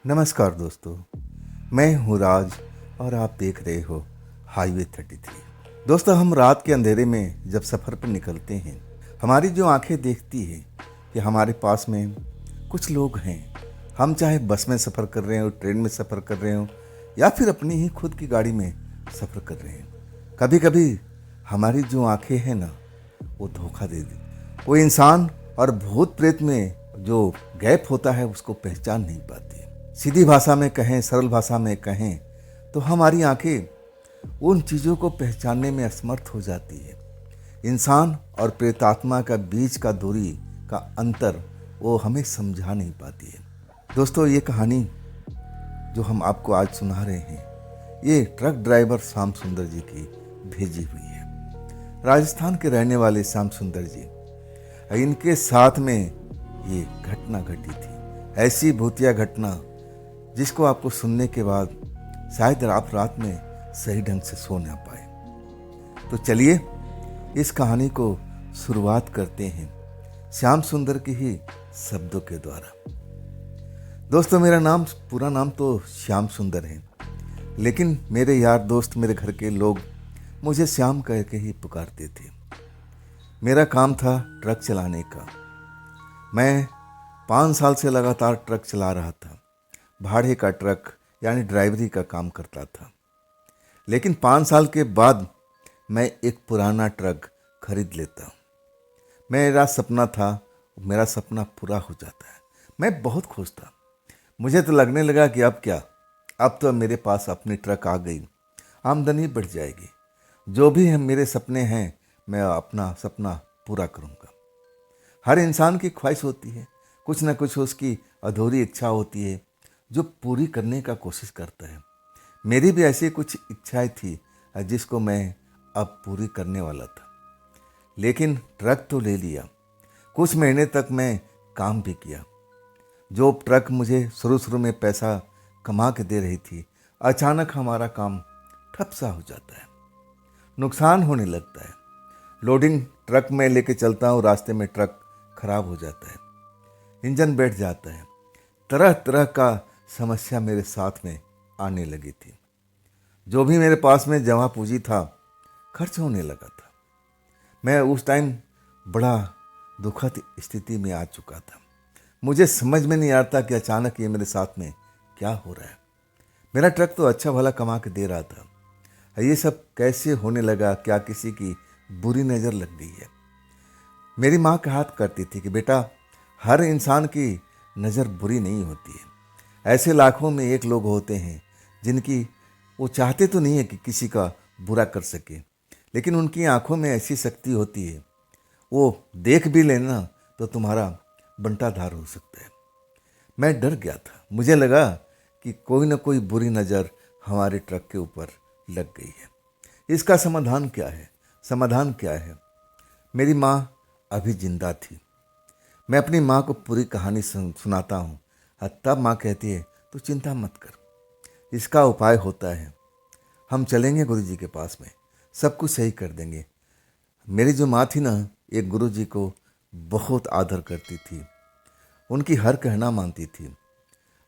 नमस्कार दोस्तों, मैं हूँ राज और आप देख रहे हो हाईवे 33। दोस्तों, हम रात के अंधेरे में जब सफ़र पर निकलते हैं, हमारी जो आंखें देखती है कि हमारे पास में कुछ लोग हैं। हम चाहे बस में सफ़र कर रहे हो, ट्रेन में सफ़र कर रहे हो या फिर अपनी ही खुद की गाड़ी में सफ़र कर रहे हैं। कभी कभी हमारी जो आंखें हैं ना, वो धोखा दे दी। कोई इंसान और भूत प्रेत में जो गैप होता है उसको पहचान नहीं पाती है। सीधी भाषा में कहें, सरल भाषा में कहें तो हमारी आंखें उन चीज़ों को पहचानने में असमर्थ हो जाती है। इंसान और प्रेतात्मा का बीच का दूरी का अंतर वो हमें समझा नहीं पाती है। दोस्तों, ये कहानी जो हम आपको आज सुना रहे हैं, ये ट्रक ड्राइवर श्याम सुंदर जी की भेजी हुई है। राजस्थान के रहने वाले श्याम सुंदर जी, इनके साथ में ये घटना घटी थी। ऐसी भूतिया घटना जिसको आपको सुनने के बाद शायद आप रात में सही ढंग से सो ना पाए। तो चलिए इस कहानी को शुरुआत करते हैं श्याम सुंदर के ही शब्दों के द्वारा। दोस्तों, मेरा पूरा नाम तो श्याम सुंदर है, लेकिन मेरे यार दोस्त, मेरे घर के लोग मुझे श्याम कह के ही पुकारते थे। मेरा काम था ट्रक चलाने का। मैं 5 साल से लगातार ट्रक चला रहा था। भाड़े का ट्रक यानी ड्राइवरी का काम करता था। लेकिन 5 साल के बाद मैं एक पुराना ट्रक खरीद लेता। मेरा सपना था, मेरा सपना पूरा हो जाता है। मैं बहुत खुश था। मुझे तो लगने लगा कि अब क्या, अब तो मेरे पास अपनी ट्रक आ गई, आमदनी बढ़ जाएगी। जो भी हम मेरे सपने हैं, मैं अपना सपना पूरा करूँगा। हर इंसान की ख्वाहिश होती है, कुछ ना कुछ उसकी अधूरी इच्छा होती है जो पूरी करने का कोशिश करता है। मेरी भी ऐसी कुछ इच्छाएं थी जिसको मैं अब पूरी करने वाला था। लेकिन ट्रक तो ले लिया। कुछ महीने तक मैं काम भी किया। जो ट्रक मुझे शुरू में पैसा कमा के दे रही थी, अचानक हमारा काम ठप सा हो जाता है, नुकसान होने लगता है। लोडिंग ट्रक में लेके चलता हूँ, रास्ते में ट्रक खराब हो जाता है, इंजन बैठ जाता है। तरह तरह का समस्या मेरे साथ में आने लगी थी। जो भी मेरे पास में जमा पूंजी था, खर्च होने लगा था। मैं उस टाइम बड़ा दुखद स्थिति में आ चुका था। मुझे समझ में नहीं आता कि अचानक ये मेरे साथ में क्या हो रहा है। मेरा ट्रक तो अच्छा भला कमा के दे रहा था, ये सब कैसे होने लगा? क्या किसी की बुरी नज़र लग गई है? मेरी माँ कहा करती थी कि बेटा, हर इंसान की नज़र बुरी नहीं होती है। ऐसे लाखों में एक लोग होते हैं जिनकी, वो चाहते तो नहीं है कि किसी का बुरा कर सके, लेकिन उनकी आंखों में ऐसी शक्ति होती है, वो देख भी लेना तो तुम्हारा बंटाधार हो सकता है। मैं डर गया था। मुझे लगा कि कोई ना कोई बुरी नज़र हमारे ट्रक के ऊपर लग गई है। इसका समाधान क्या है? समाधान क्या है? मेरी माँ अभी जिंदा थी। मैं अपनी माँ को पूरी कहानी सुनाता हूँ, तब माँ कहती है, तू चिंता मत कर, इसका उपाय होता है। हम चलेंगे गुरु जी के पास में, सब कुछ सही कर देंगे। मेरी जो माँ थी ना, एक गुरु जी को बहुत आदर करती थी, उनकी हर कहना मानती थी।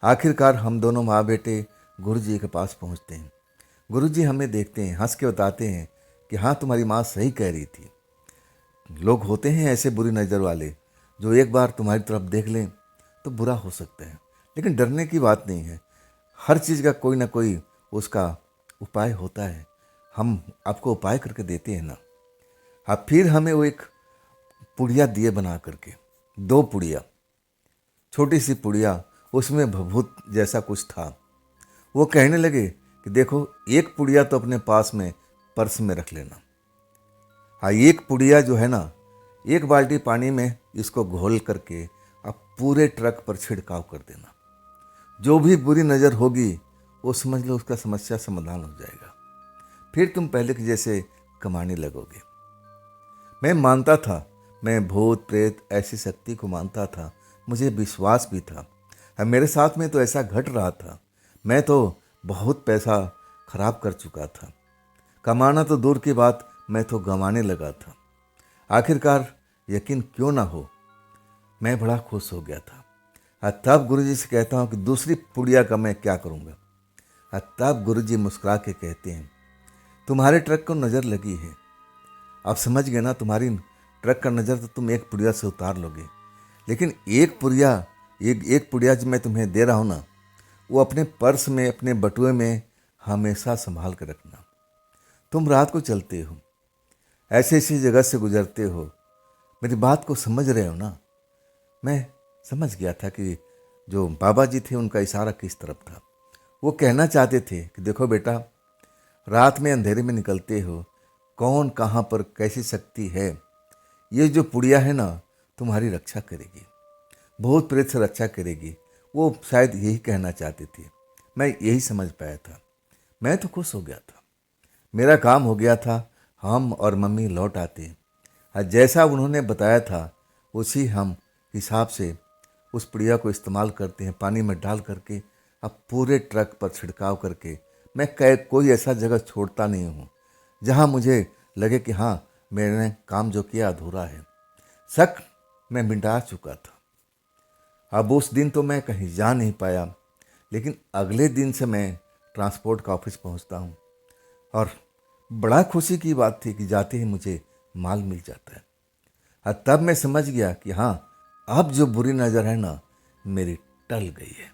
आखिरकार हम दोनों माँ बेटे गुरु जी के पास पहुँचते हैं। गुरु जी हमें देखते हैं, हंस के बताते हैं कि हाँ, तुम्हारी माँ सही कह रही थी। लोग होते हैं ऐसे बुरी नज़र वाले, जो एक बार तुम्हारी तरफ देख लें तो बुरा हो सकता है। लेकिन डरने की बात नहीं है। हर चीज़ का कोई ना कोई उसका उपाय होता है। हम आपको उपाय करके देते हैं ना। अब फिर हमें वो एक पुड़िया दिए बना करके, 2 पुड़िया, छोटी सी पुड़िया, उसमें भभूत जैसा कुछ था। वो कहने लगे कि देखो, एक पुड़िया तो अपने पास में पर्स में रख लेना। हाँ, एक पुड़िया जो है ना, 1 बाल्टी पानी में इसको घोल करके अब पूरे ट्रक पर छिड़काव कर देना। जो भी बुरी नज़र होगी वो समझ लो उसका समस्या समाधान हो जाएगा। फिर तुम पहले के जैसे कमाने लगोगे। मैं मानता था, मैं भूत प्रेत ऐसी शक्ति को मानता था, मुझे विश्वास भी था। अब मेरे साथ में तो ऐसा घट रहा था। मैं तो बहुत पैसा खराब कर चुका था। कमाना तो दूर की बात, मैं तो गंवाने लगा था। आखिरकार यकीन क्यों ना हो, मैं बड़ा खुश हो गया था। तब गुरुजी से कहता हूँ कि दूसरी पुड़िया का मैं क्या करूँगा। तब गुरुजी मुस्कुरा के कहते हैं, तुम्हारे ट्रक को नज़र लगी है, अब समझ गए ना, तुम्हारी ट्रक का नज़र तो तुम एक पुड़िया से उतार लोगे, लेकिन एक पुड़िया जो मैं तुम्हें दे रहा हूँ ना, वो अपने पर्स में, अपने बटुए में हमेशा संभाल कर रखना। तुम रात को चलते हो, ऐसी ऐसी जगह से गुजरते हो, मेरी बात को समझ रहे हो ना। मैं समझ गया था कि जो बाबा जी थे उनका इशारा किस तरफ था। वो कहना चाहते थे कि देखो बेटा, रात में अंधेरे में निकलते हो, कौन कहाँ पर कैसी शक्ति है, ये जो पुड़िया है ना तुम्हारी रक्षा करेगी, भूत प्रेत से रक्षा करेगी। वो शायद यही कहना चाहते थे। मैं यही समझ पाया था। मैं तो खुश हो गया था, मेरा काम हो गया था। हम और मम्मी लौट आते और जैसा उन्होंने बताया था उसी हम हिसाब से उस पुड़िया को इस्तेमाल करते हैं, पानी में डाल करके अब पूरे ट्रक पर छिड़काव करके। मैं कोई ऐसा जगह छोड़ता नहीं हूँ जहाँ मुझे लगे कि हाँ, मैंने काम जो किया अधूरा है। शक मैं मिटा चुका था। अब उस दिन तो मैं कहीं जा नहीं पाया, लेकिन अगले दिन से मैं ट्रांसपोर्ट का ऑफिस पहुंचता हूं और बड़ा खुशी की बात थी कि जाते ही मुझे माल मिल जाता है। और तब मैं समझ गया कि हाँ, अब जो बुरी नज़र है ना मेरी टल गई है।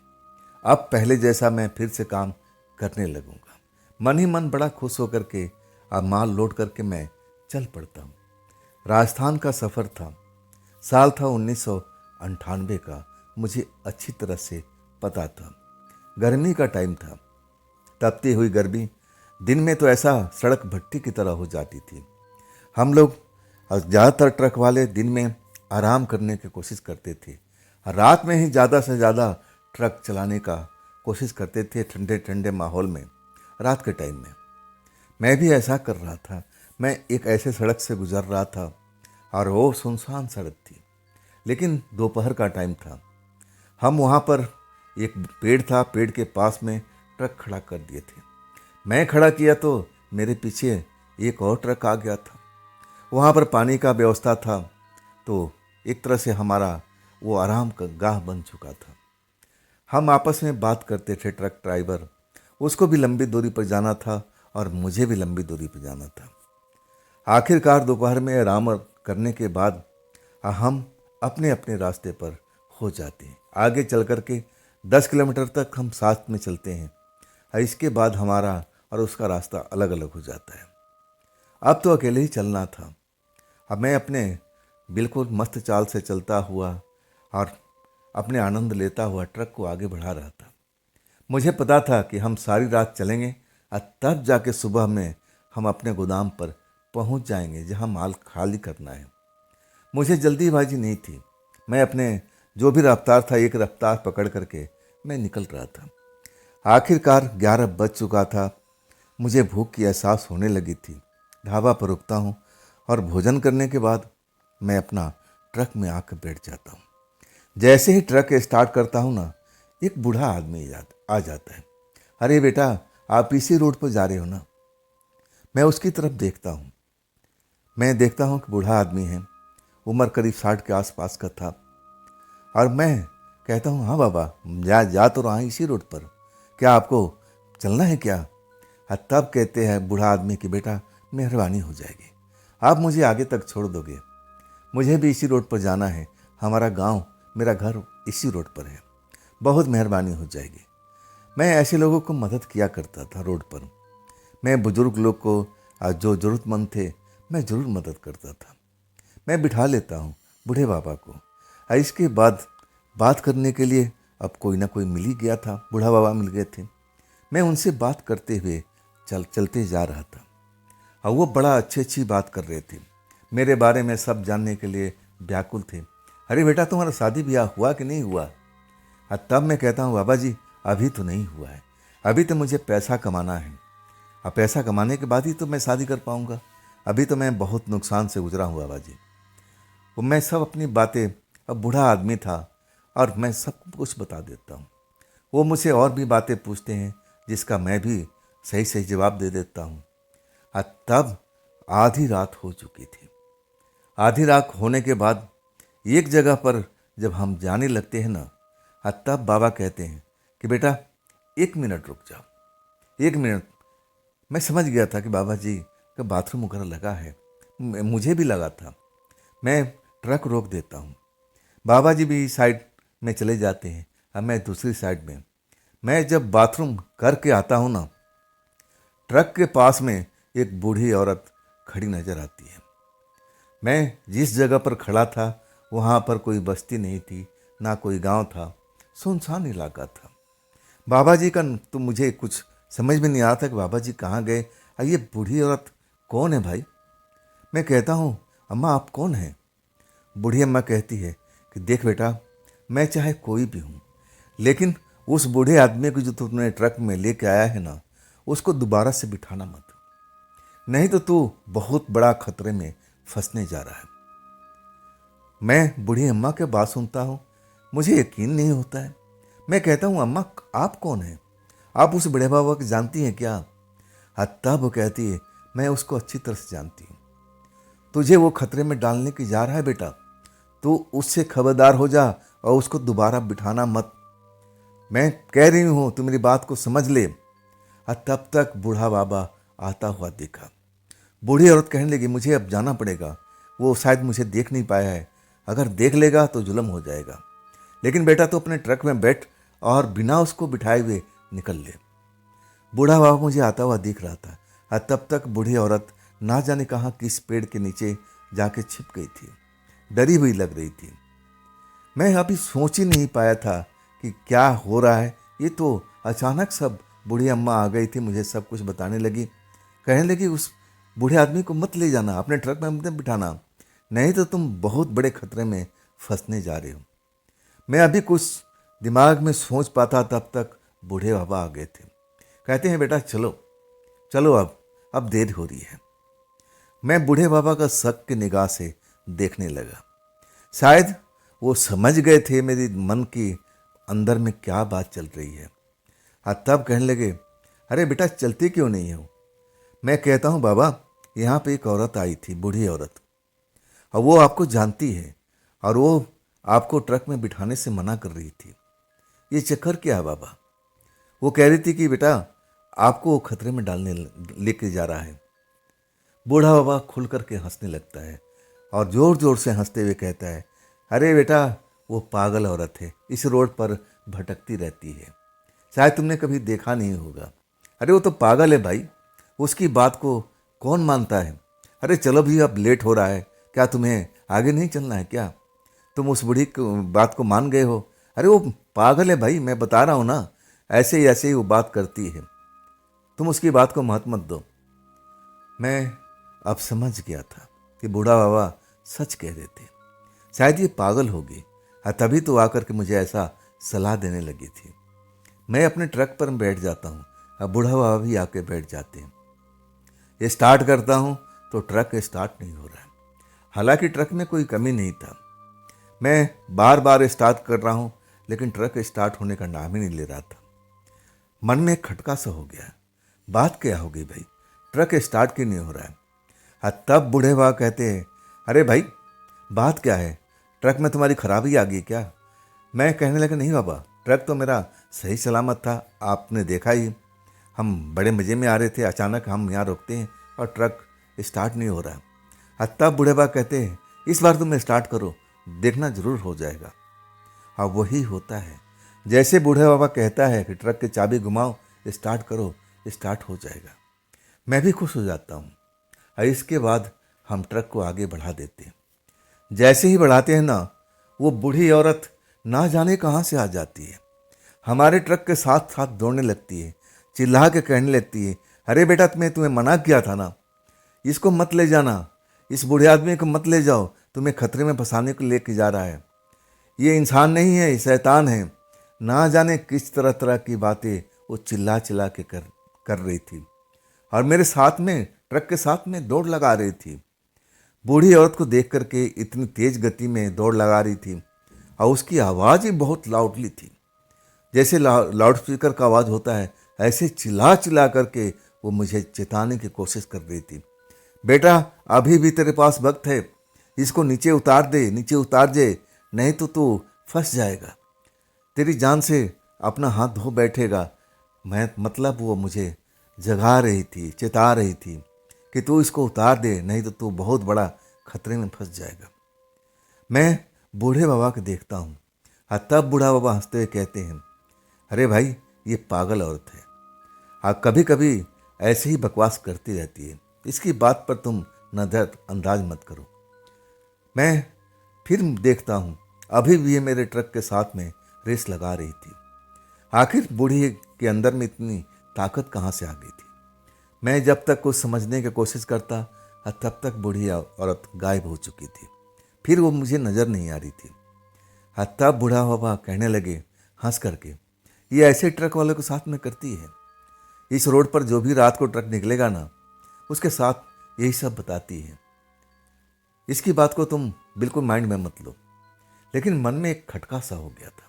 अब पहले जैसा मैं फिर से काम करने लगूंगा। मन ही मन बड़ा खुश होकर के अब माल लोड करके मैं चल पड़ता हूँ। राजस्थान का सफ़र था, साल था 1998 का। मुझे अच्छी तरह से पता था, गर्मी का टाइम था। तपती हुई गर्मी दिन में तो ऐसा सड़क भट्टी की तरह हो जाती थी। हम लोग ज़्यादातर ट्रक वाले दिन में आराम करने की कोशिश करते थे, रात में ही ज़्यादा से ज़्यादा ट्रक चलाने का कोशिश करते थे, ठंडे ठंडे माहौल में, रात के टाइम में। मैं भी ऐसा कर रहा था। मैं एक ऐसे सड़क से गुजर रहा था और वो सुनसान सड़क थी, लेकिन दोपहर का टाइम था। हम वहाँ पर एक पेड़ था, पेड़ के पास में ट्रक खड़ा कर दिए थे। मैं खड़ा किया तो मेरे पीछे एक और ट्रक आ गया था। वहाँ पर पानी का व्यवस्था था, तो एक तरह से हमारा वो आराम का गाह बन चुका था। हम आपस में बात करते थे। ट्रक ड्राइवर, उसको भी लंबी दूरी पर जाना था और मुझे भी लंबी दूरी पर जाना था। आखिरकार दोपहर में आराम करने के बाद हम अपने अपने रास्ते पर हो जाते हैं। आगे चल कर के 10 किलोमीटर तक हम साथ में चलते हैं और इसके बाद हमारा और उसका रास्ता अलग अलग हो जाता है। अब तो अकेले ही चलना था। अब मैं अपने बिल्कुल मस्त चाल से चलता हुआ और अपने आनंद लेता हुआ ट्रक को आगे बढ़ा रहा था। मुझे पता था कि हम सारी रात चलेंगे और तब जाके सुबह में हम अपने गोदाम पर पहुंच जाएंगे जहां माल खाली करना है। मुझे जल्दीबाजी नहीं थी। मैं अपने जो भी रफ्तार था, एक रफ्तार पकड़ करके मैं निकल रहा था। आखिरकार 11 बज चुका था। मुझे भूख की एहसास होने लगी थी। ढाबा पर रुकता हूँ और भोजन करने के बाद मैं अपना ट्रक में आकर बैठ जाता हूँ। जैसे ही ट्रक स्टार्ट करता हूँ ना, एक बूढ़ा आदमी आ जाता है। अरे बेटा, आप इसी रोड पर जा रहे हो ना? मैं उसकी तरफ देखता हूँ। मैं देखता हूँ कि बूढ़ा आदमी है, उम्र करीब 60 के आसपास का था। और मैं कहता हूँ, हाँ बाबा, जा तो रहा इसी रोड पर, क्या आपको चलना है क्या? तब कहते हैं बूढ़ा आदमी कि बेटा, मेहरबानी हो जाएगी, आप मुझे आगे तक छोड़ दोगे, मुझे भी इसी रोड पर जाना है, हमारा गांव, मेरा घर इसी रोड पर है, बहुत मेहरबानी हो जाएगी। मैं ऐसे लोगों को मदद किया करता था रोड पर। मैं बुजुर्ग लोग को, जो ज़रूरतमंद थे, मैं ज़रूर मदद करता था। मैं बिठा लेता हूँ बूढ़े बाबा को। इसके बाद बात करने के लिए अब कोई ना कोई मिल ही गया था, बूढ़ा बाबा मिल गए थे। मैं उनसे बात करते हुए चलते जा रहा था और वो बड़ा अच्छी बात कर रहे थे। मेरे बारे में सब जानने के लिए व्याकुल थे। अरे बेटा, तुम्हारा शादी ब्याह हुआ कि नहीं हुआ? तब मैं कहता हूँ, बाबा जी, अभी तो नहीं हुआ है, अभी तो मुझे पैसा कमाना है, अब पैसा कमाने के बाद ही तो मैं शादी कर पाऊँगा, अभी तो मैं बहुत नुकसान से गुजरा हूँ बाबा जी। वो मैं सब अपनी बातें, अब बूढ़ा आदमी था और मैं सब कुछ बता देता हूँ। वो मुझसे और भी बातें पूछते हैं जिसका मैं भी सही सही जवाब दे देता हूँ। तब आधी रात हो चुकी थी। आधी रात होने के बाद एक जगह पर जब हम जाने लगते हैं ना, तब बाबा कहते हैं कि बेटा 1 मिनट रुक जाओ, 1 मिनट। मैं समझ गया था कि बाबा जी का बाथरूम वगैरह लगा है, मुझे भी लगा था। मैं ट्रक रोक देता हूँ, बाबा जी भी साइड में चले जाते हैं और मैं दूसरी साइड में। मैं जब बाथरूम करके आता हूँ ना, ट्रक के पास में एक बूढ़ी औरत खड़ी नजर आती है। मैं जिस जगह पर खड़ा था वहाँ पर कोई बस्ती नहीं थी, ना कोई गांव था, सुनसान इलाका था। बाबा जी का तो मुझे कुछ समझ में नहीं आता कि बाबा जी कहाँ गए और ये बूढ़ी औरत कौन है भाई। मैं कहता हूँ अम्मा आप कौन हैं। बूढ़ी अम्मा कहती है कि देख बेटा, मैं चाहे कोई भी हूँ, लेकिन उस बूढ़े आदमी को जो तुमने ट्रक में लेके आया है ना, उसको दोबारा से बिठाना मत, नहीं तो तू बहुत बड़ा खतरे में फंसने जा रहा है। मैं बूढ़ी अम्मा के बात सुनता हूँ, मुझे यकीन नहीं होता है। मैं कहता हूँ अम्मा आप कौन हैं, आप उस बड़े बाबा को जानती हैं क्या। तब वो कहती है मैं उसको अच्छी तरह से जानती हूँ, तुझे वो खतरे में डालने की जा रहा है बेटा, तू उससे खबरदार हो जा और उसको दोबारा बिठाना मत। मैं कह रही हूँ तू मेरी बात को समझ ले। तब तक बूढ़ा बाबा आता हुआ देखा। बूढ़ी औरत कहने लगी मुझे अब जाना पड़ेगा, वो शायद मुझे देख नहीं पाया है, अगर देख लेगा तो जुल्म हो जाएगा, लेकिन बेटा तो अपने ट्रक में बैठ और बिना उसको बिठाए हुए निकल ले। बूढ़ा बाबा मुझे आता हुआ दिख रहा था और तब तक बूढ़ी औरत ना जाने कहाँ किस पेड़ के नीचे जाके छिप गई थी, डरी हुई लग रही थी। मैं अभी सोच ही नहीं पाया था कि क्या हो रहा है। ये तो अचानक सब बूढ़ी अम्मा आ गई थी, मुझे सब कुछ बताने लगी। कहने लगी उस बूढ़े आदमी को मत ले जाना, अपने ट्रक में मत बिठाना, नहीं तो तुम बहुत बड़े खतरे में फंसने जा रहे हो। मैं अभी कुछ दिमाग में सोच पाता तब तक बूढ़े बाबा आ गए थे। कहते हैं बेटा चलो चलो, अब देर हो रही है। मैं बूढ़े बाबा का शक की निगाह से देखने लगा। शायद वो समझ गए थे मेरी मन की अंदर में क्या बात चल रही है। तब कहने लगे अरे बेटा चलती क्यों नहीं हो। मैं कहता हूँ बाबा यहाँ पे एक औरत आई थी, बूढ़ी औरत, और वो आपको जानती है और वो आपको ट्रक में बिठाने से मना कर रही थी। ये चक्कर क्या है बाबा। वो कह रही थी कि बेटा आपको वो खतरे में डालने लेके जा रहा है। बूढ़ा बाबा खुल करके हंसने लगता है और ज़ोर ज़ोर से हंसते हुए कहता है अरे बेटा वो पागल औरत है, इस रोड पर भटकती रहती है, शायद तुमने कभी देखा नहीं होगा। अरे वो तो पागल है भाई, उसकी बात को कौन मानता है। अरे चलो भी अब लेट हो रहा है, क्या तुम्हें आगे नहीं चलना है क्या, तुम उस बूढ़ी बात को मान गए हो। अरे वो पागल है भाई, मैं बता रहा हूँ ना, ऐसे ही वो बात करती है, तुम उसकी बात को महत्व मत दो। मैं अब समझ गया था कि बूढ़ा बाबा सच कह रहे थे, शायद ये पागल होगी, तभी तो आकर के मुझे ऐसा सलाह देने लगी थी। मैं अपने ट्रक पर बैठ जाता हूँ, अब बूढ़ा बाबा भी आके बैठ जाते हैं। ये स्टार्ट करता हूँ तो ट्रक स्टार्ट नहीं हो रहा है, हालांकि ट्रक में कोई कमी नहीं था। मैं बार बार स्टार्ट कर रहा हूँ लेकिन ट्रक स्टार्ट होने का नाम ही नहीं ले रहा था। मन में खटका सा हो गया, बात क्या हो गई भाई, ट्रक स्टार्ट क्यों नहीं हो रहा है। तब बूढ़े बाबा कहते हैं अरे भाई बात क्या है, ट्रक में तुम्हारी खराबी आ गई क्या। मैं कहने लगा नहीं बाबा, ट्रक तो मेरा सही सलामत था, आपने देखा ही, हम बड़े मज़े में आ रहे थे, अचानक हम यहाँ रुकते हैं और ट्रक स्टार्ट नहीं हो रहा। तब बूढ़े बाबा कहते हैं इस बार तुम स्टार्ट करो, देखना जरूर हो जाएगा। अब वही होता है, जैसे बूढ़े बाबा कहता है कि ट्रक की चाबी घुमाओ, स्टार्ट करो, स्टार्ट हो जाएगा। मैं भी खुश हो जाता हूँ और इसके बाद हम ट्रक को आगे बढ़ा देते हैं। जैसे ही बढ़ाते हैं ना, वो बूढ़ी औरत ना जाने कहाँ से आ जाती है, हमारे ट्रक के साथ साथ दौड़ने लगती है, चिल्ला के कहने लगती है अरे बेटा तुम्हें मना किया था ना, इसको मत ले जाना, इस बूढ़े आदमी को मत ले जाओ, तुम्हें खतरे में फंसाने को लेके जा रहा है, ये इंसान नहीं है, ये शैतान है। ना जाने किस तरह तरह की बातें वो चिल्ला चिल्ला के कर रही थी और मेरे साथ में ट्रक के साथ में दौड़ लगा रही थी। बूढ़ी औरत को देख करके इतनी तेज गति में दौड़ लगा रही थी और उसकी आवाज़ ही बहुत लाउडली थी, जैसे लाउड स्पीकर का आवाज़ होता है, ऐसे चिल्ला चिल्ला करके वो मुझे चेताने की कोशिश कर रही थी। बेटा अभी भी तेरे पास वक्त है, इसको नीचे उतार दे, नीचे उतार दे, नहीं तो तू फंस जाएगा। तेरी जान से अपना हाथ धो बैठेगा। मैं मतलब वो मुझे जगा रही थी, चेता रही थी कि तू इसको उतार दे, नहीं तो तू बहुत बड़ा खतरे में फंस जाएगा। मैं बूढ़े बाबा को देखता हूँ। हाँ, तब बूढ़ा बाबा हंसते हुए कहते हैं, अरे भाई, ये पागल औरत है। हाँ, कभी कभी ऐसे ही बकवास करती रहती है, इसकी बात पर तुम नजरअंदाज मत करो। मैं फिर देखता हूँ, अभी भी ये मेरे ट्रक के साथ में रेस लगा रही थी। आखिर बूढ़ी के अंदर में इतनी ताकत कहाँ से आ गई थी। मैं जब तक कुछ समझने की कोशिश करता, तब तक बूढ़ी औरत गायब हो चुकी थी। फिर वो मुझे नज़र नहीं आ रही थी। तब बूढ़ा बाबा कहने लगे हंस करके, ये ऐसे ट्रक वालों के साथ में करती है। इस रोड पर जो भी रात को ट्रक निकलेगा ना, उसके साथ यही सब बताती है। इसकी बात को तुम बिल्कुल माइंड में मत लो। लेकिन मन में एक खटका सा हो गया था।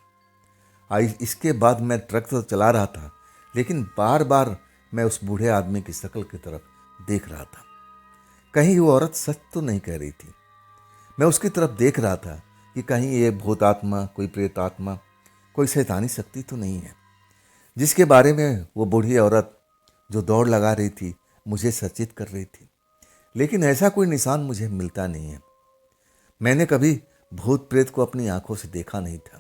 इसके बाद मैं ट्रक तो चला रहा था, लेकिन बार बार मैं उस बूढ़े आदमी की शक्ल की तरफ देख रहा था। कहीं वो औरत सच तो नहीं कह रही थी। मैं उसकी तरफ देख रहा था कि कहीं ये भूत आत्मा, कोई प्रेत आत्मा, कोई शैतानी शक्ति तो नहीं है, जिसके बारे में वो बूढ़ी औरत जो दौड़ लगा रही थी मुझे सचेत कर रही थी। लेकिन ऐसा कोई निशान मुझे मिलता नहीं है। मैंने कभी भूत प्रेत को अपनी आंखों से देखा नहीं था।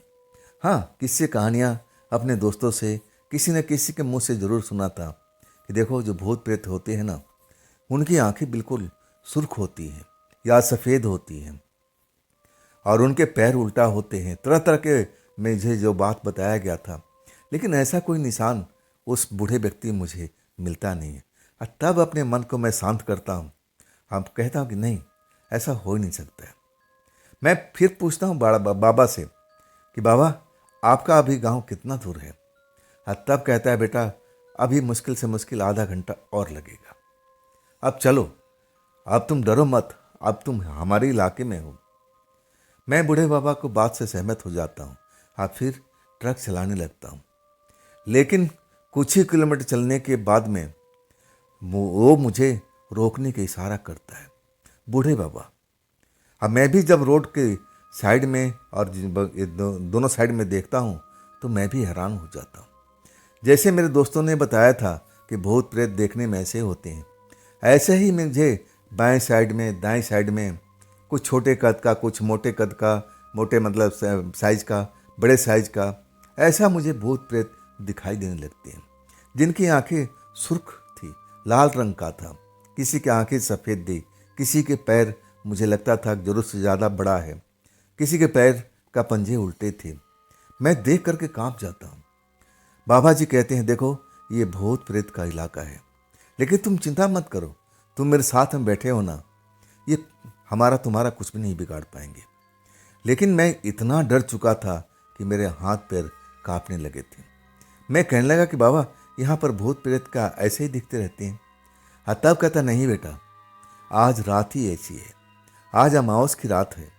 हाँ, किस्से कहानियाँ अपने दोस्तों से, किसी न किसी के मुंह से ज़रूर सुना था कि देखो, जो भूत प्रेत होते हैं ना, उनकी आंखें बिल्कुल सुर्ख होती हैं या सफ़ेद होती हैं और उनके पैर उल्टा होते हैं। तरह तरह के मुझे जो बात बताया गया था, लेकिन ऐसा कोई निशान उस बूढ़े व्यक्ति मुझे मिलता नहीं है। और तब अपने मन को मैं शांत करता हूँ। हम कहता हूँ कि नहीं, ऐसा हो ही नहीं सकता है। मैं फिर पूछता हूँ बाबा से कि बाबा, आपका अभी गांव कितना दूर है। तब कहता है, बेटा, अभी मुश्किल से मुश्किल आधा घंटा और लगेगा। अब चलो, अब तुम डरो मत, अब तुम हमारे इलाके में हो। मैं बूढ़े बाबा को बात से सहमत हो जाता हूँ। फिर ट्रक चलाने लगता हूँ। लेकिन कुछ ही किलोमीटर चलने के बाद में वो मुझे रोकने का इशारा करता है, बूढ़े बाबा। अब मैं भी जब रोड के साइड में और दोनों साइड में देखता हूँ तो मैं भी हैरान हो जाता हूँ। जैसे मेरे दोस्तों ने बताया था कि भूत प्रेत देखने में ऐसे होते हैं, ऐसे ही मुझे बाएं साइड में, दाएं साइड में कुछ छोटे कद का, कुछ मोटे कद का, मोटे मतलब साइज का, बड़े साइज का, ऐसा मुझे भूत प्रेत दिखाई देने लगते हैं, जिनकी आंखें सुर्ख थी, लाल रंग का था। किसी की आंखें सफ़ेद थी, किसी के पैर मुझे लगता था जरूरत से ज़्यादा बड़ा है, किसी के पैर का पंजे उल्टे थे। मैं देख करके कांप जाता हूँ। बाबा जी कहते हैं, देखो, ये भूत प्रेत का इलाका है, लेकिन तुम चिंता मत करो, तुम मेरे साथ में बैठे हो ना, ये हमारा तुम्हारा कुछ भी नहीं बिगाड़ पाएंगे। लेकिन मैं इतना डर चुका था कि मेरे हाथ पैर कांपने लगे थे। मैं कहने लगा कि बाबा, यहाँ पर भूत प्रेत का ऐसे ही दिखते रहते हैं। तब कहता, नहीं बेटा, आज रात ही ऐसी है, आज अमावस की रात है,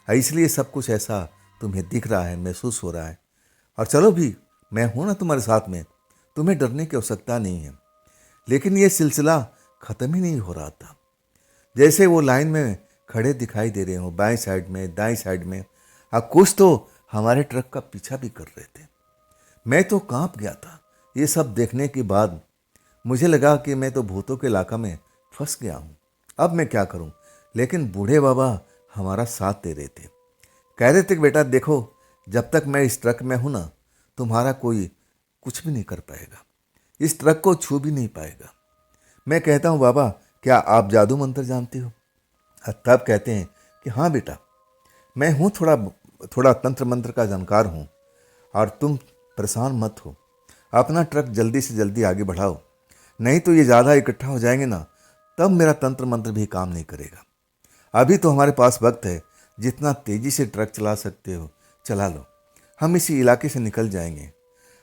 इसलिए सब कुछ ऐसा तुम्हें दिख रहा है, महसूस हो रहा है। और चलो भी, मैं हूं ना तुम्हारे साथ में, तुम्हें डरने की आवश्यकता नहीं है। लेकिन ये सिलसिला ख़त्म ही नहीं हो रहा था। जैसे वो लाइन में खड़े दिखाई दे रहे हो, बाएं साइड में, दाएं साइड में, कुछ तो हमारे ट्रक का पीछा भी कर रहे थे। मैं तो कांप गया था। ये सब देखने के बाद मुझे लगा कि मैं तो भूतों के इलाका में फंस गया हूँ। अब मैं क्या करूँ। लेकिन बूढ़े बाबा हमारा साथ दे रहे थे। कह रहे थे कि बेटा देखो, जब तक मैं इस ट्रक में हूं ना, तुम्हारा कोई कुछ भी नहीं कर पाएगा, इस ट्रक को छू भी नहीं पाएगा। मैं कहता हूं, बाबा क्या आप जादू मंत्र जानते हो? तब कहते हैं कि हाँ बेटा, मैं हूँ थोड़ा तंत्र मंत्र का जानकार हूँ, और तुम परेशान मत हो, अपना ट्रक जल्दी से जल्दी आगे बढ़ाओ, नहीं तो ये ज़्यादा इकट्ठा हो जाएंगे ना, तब मेरा तंत्र मंत्र भी काम नहीं करेगा। अभी तो हमारे पास वक्त है, जितना तेज़ी से ट्रक चला सकते हो चला लो, हम इसी इलाके से निकल जाएंगे।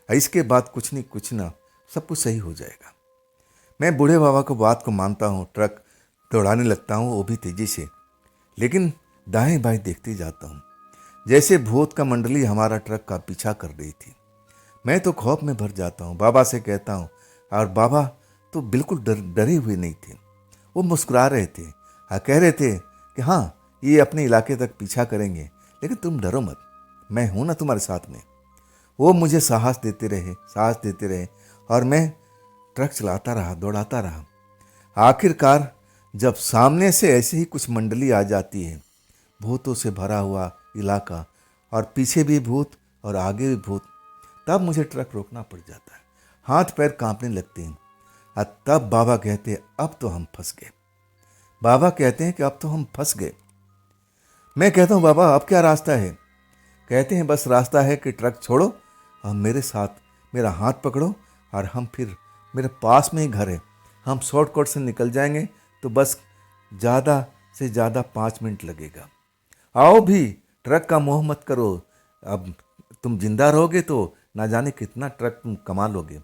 इसके बाद कुछ ना सब कुछ सही हो जाएगा। मैं बूढ़े बाबा को बात को मानता हूँ, ट्रक दौड़ाने लगता हूँ, वो भी तेज़ी से, लेकिन दाएं बाएं देखते जाता हूँ, जैसे भूत का मंडली हमारा ट्रक का पीछा कर रही थी। मैं तो खौफ में भर जाता हूँ। बाबा से कहता हूँ, और बाबा तो बिल्कुल डरे हुए नहीं थे, वो मुस्कुरा रहे थे, कह रहे थे कि हाँ, ये अपने इलाके तक पीछा करेंगे, लेकिन तुम डरो मत, मैं हूं ना तुम्हारे साथ में। वो मुझे साहस देते रहे और मैं ट्रक चलाता रहा, दौड़ाता रहा। आखिरकार जब सामने से ऐसे ही कुछ मंडली आ जाती है, भूतों से भरा हुआ इलाका, और पीछे भी भूत और आगे भी भूत, तब मुझे ट्रक रोकना पड़ जाता है। हाथ पैर कांपने लगते हैं। और तब बाबा कहते हैं अब तो हम फंस गए। बाबा कहते हैं कि अब तो हम फंस गए। मैं कहता हूँ बाबा अब क्या रास्ता है? कहते हैं बस रास्ता है कि ट्रक छोड़ो और मेरे साथ मेरा हाथ पकड़ो और हम फिर, मेरे पास में ही घर है, हम शॉर्टकट से निकल जाएंगे, तो बस ज़्यादा से ज़्यादा 5 मिनट लगेगा। आओ भी, ट्रक का मोह मत करो। अब तुम जिंदा रहोगे तो ना जाने कितना ट्रक तुम कमा लोगे,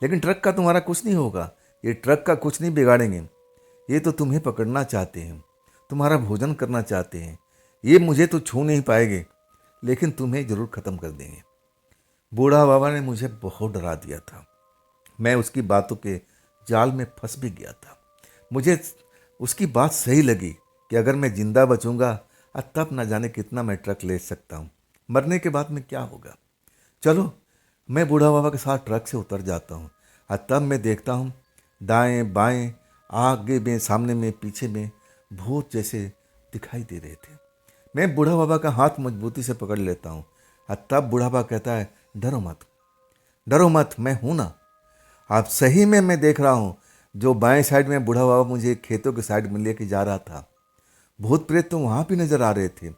लेकिन ट्रक का तुम्हारा कुछ नहीं होगा। ये ट्रक का कुछ नहीं बिगाड़ेंगे। ये तो तुम्हें पकड़ना चाहते हैं, तुम्हारा भोजन करना चाहते हैं। ये मुझे तो छू नहीं पाएंगे, लेकिन तुम्हें ज़रूर ख़त्म कर देंगे। बूढ़ा बाबा ने मुझे बहुत डरा दिया था। मैं उसकी बातों के जाल में फंस भी गया था। मुझे उसकी बात सही लगी कि अगर मैं जिंदा बचूंगा तब न जाने कितना मैं ट्रक ले सकता हूँ, मरने के बाद में क्या होगा। चलो, मैं बूढ़ा बाबा के साथ ट्रक से उतर जाता हूँ और तब मैं देखता हूँ दाएं बाएं, आगे में, सामने में, पीछे में भूत जैसे दिखाई दे रहे थे। मैं बूढ़ा बाबा का हाथ मजबूती से पकड़ लेता हूँ और तब बूढ़ा बाबा कहता है डरो मत, डरो मत, मैं हूँ ना। आप सही में मैं देख रहा हूँ, जो बाएं साइड में बूढ़ा बाबा मुझे खेतों के साइड में लेके जा रहा था, भूत प्रेत तो वहाँ भी नजर आ रहे थे,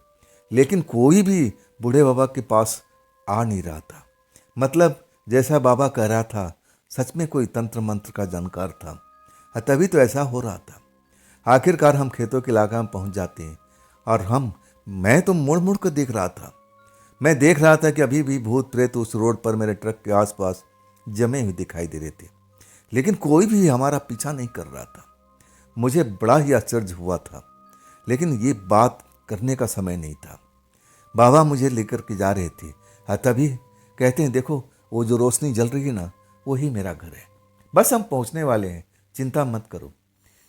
लेकिन कोई भी बूढ़े बाबा के पास आ नहीं रहा था। मतलब जैसा बाबा कह रहा था, सच में कोई तंत्र मंत्र का जानकार था, तभी तो ऐसा हो रहा था। आखिरकार हम खेतों के इलाका में पहुंच जाते हैं और मैं तो मुड़ मुड़ कर देख रहा था। मैं देख रहा था कि अभी भी भूत प्रेत उस रोड पर मेरे ट्रक के आसपास जमे हुए दिखाई दे रहे थे, लेकिन कोई भी हमारा पीछा नहीं कर रहा था। मुझे बड़ा ही आश्चर्य हुआ था, लेकिन ये बात करने का समय नहीं था। बाबा मुझे लेकर के जा रहे थे, तभी कहते हैं देखो वो जो रोशनी जल रही है ना, वही मेरा घर है। बस हम पहुंचने वाले हैं, चिंता मत करो।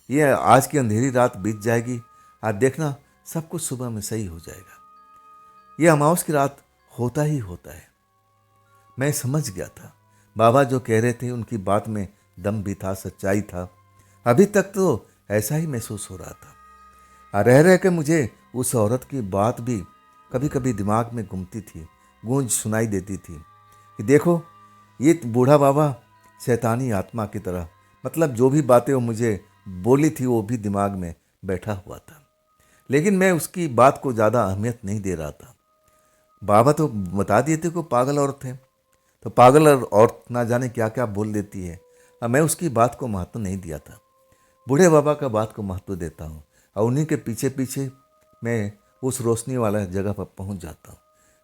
ये आज की अंधेरी रात बीत जाएगी, आज देखना सब कुछ सुबह में सही हो जाएगा। ये अमावस की रात होता ही होता है। मैं समझ गया था बाबा जो कह रहे थे उनकी बात में दम भी था, सच्चाई था। अभी तक तो ऐसा ही महसूस हो रहा था। रह रह के मुझे उस औरत की बात भी कभी कभी दिमाग में घूमती थी, गूंज सुनाई देती थी कि देखो ये बूढ़ा बाबा शैतानी आत्मा की तरह, मतलब जो भी बातें वो मुझे बोली थी वो भी दिमाग में बैठा हुआ था, लेकिन मैं उसकी बात को ज़्यादा अहमियत नहीं दे रहा था। बाबा तो बता दिए थे कि पागल औरत है, तो पागल औरत ना जाने क्या क्या बोल देती है। अब मैं उसकी बात को महत्व नहीं दिया था, बूढ़े बाबा का बात को महत्व देता हूँ और उन्हीं के पीछे पीछे मैं उस रोशनी वाला जगह पर पहुँच जाता हूँ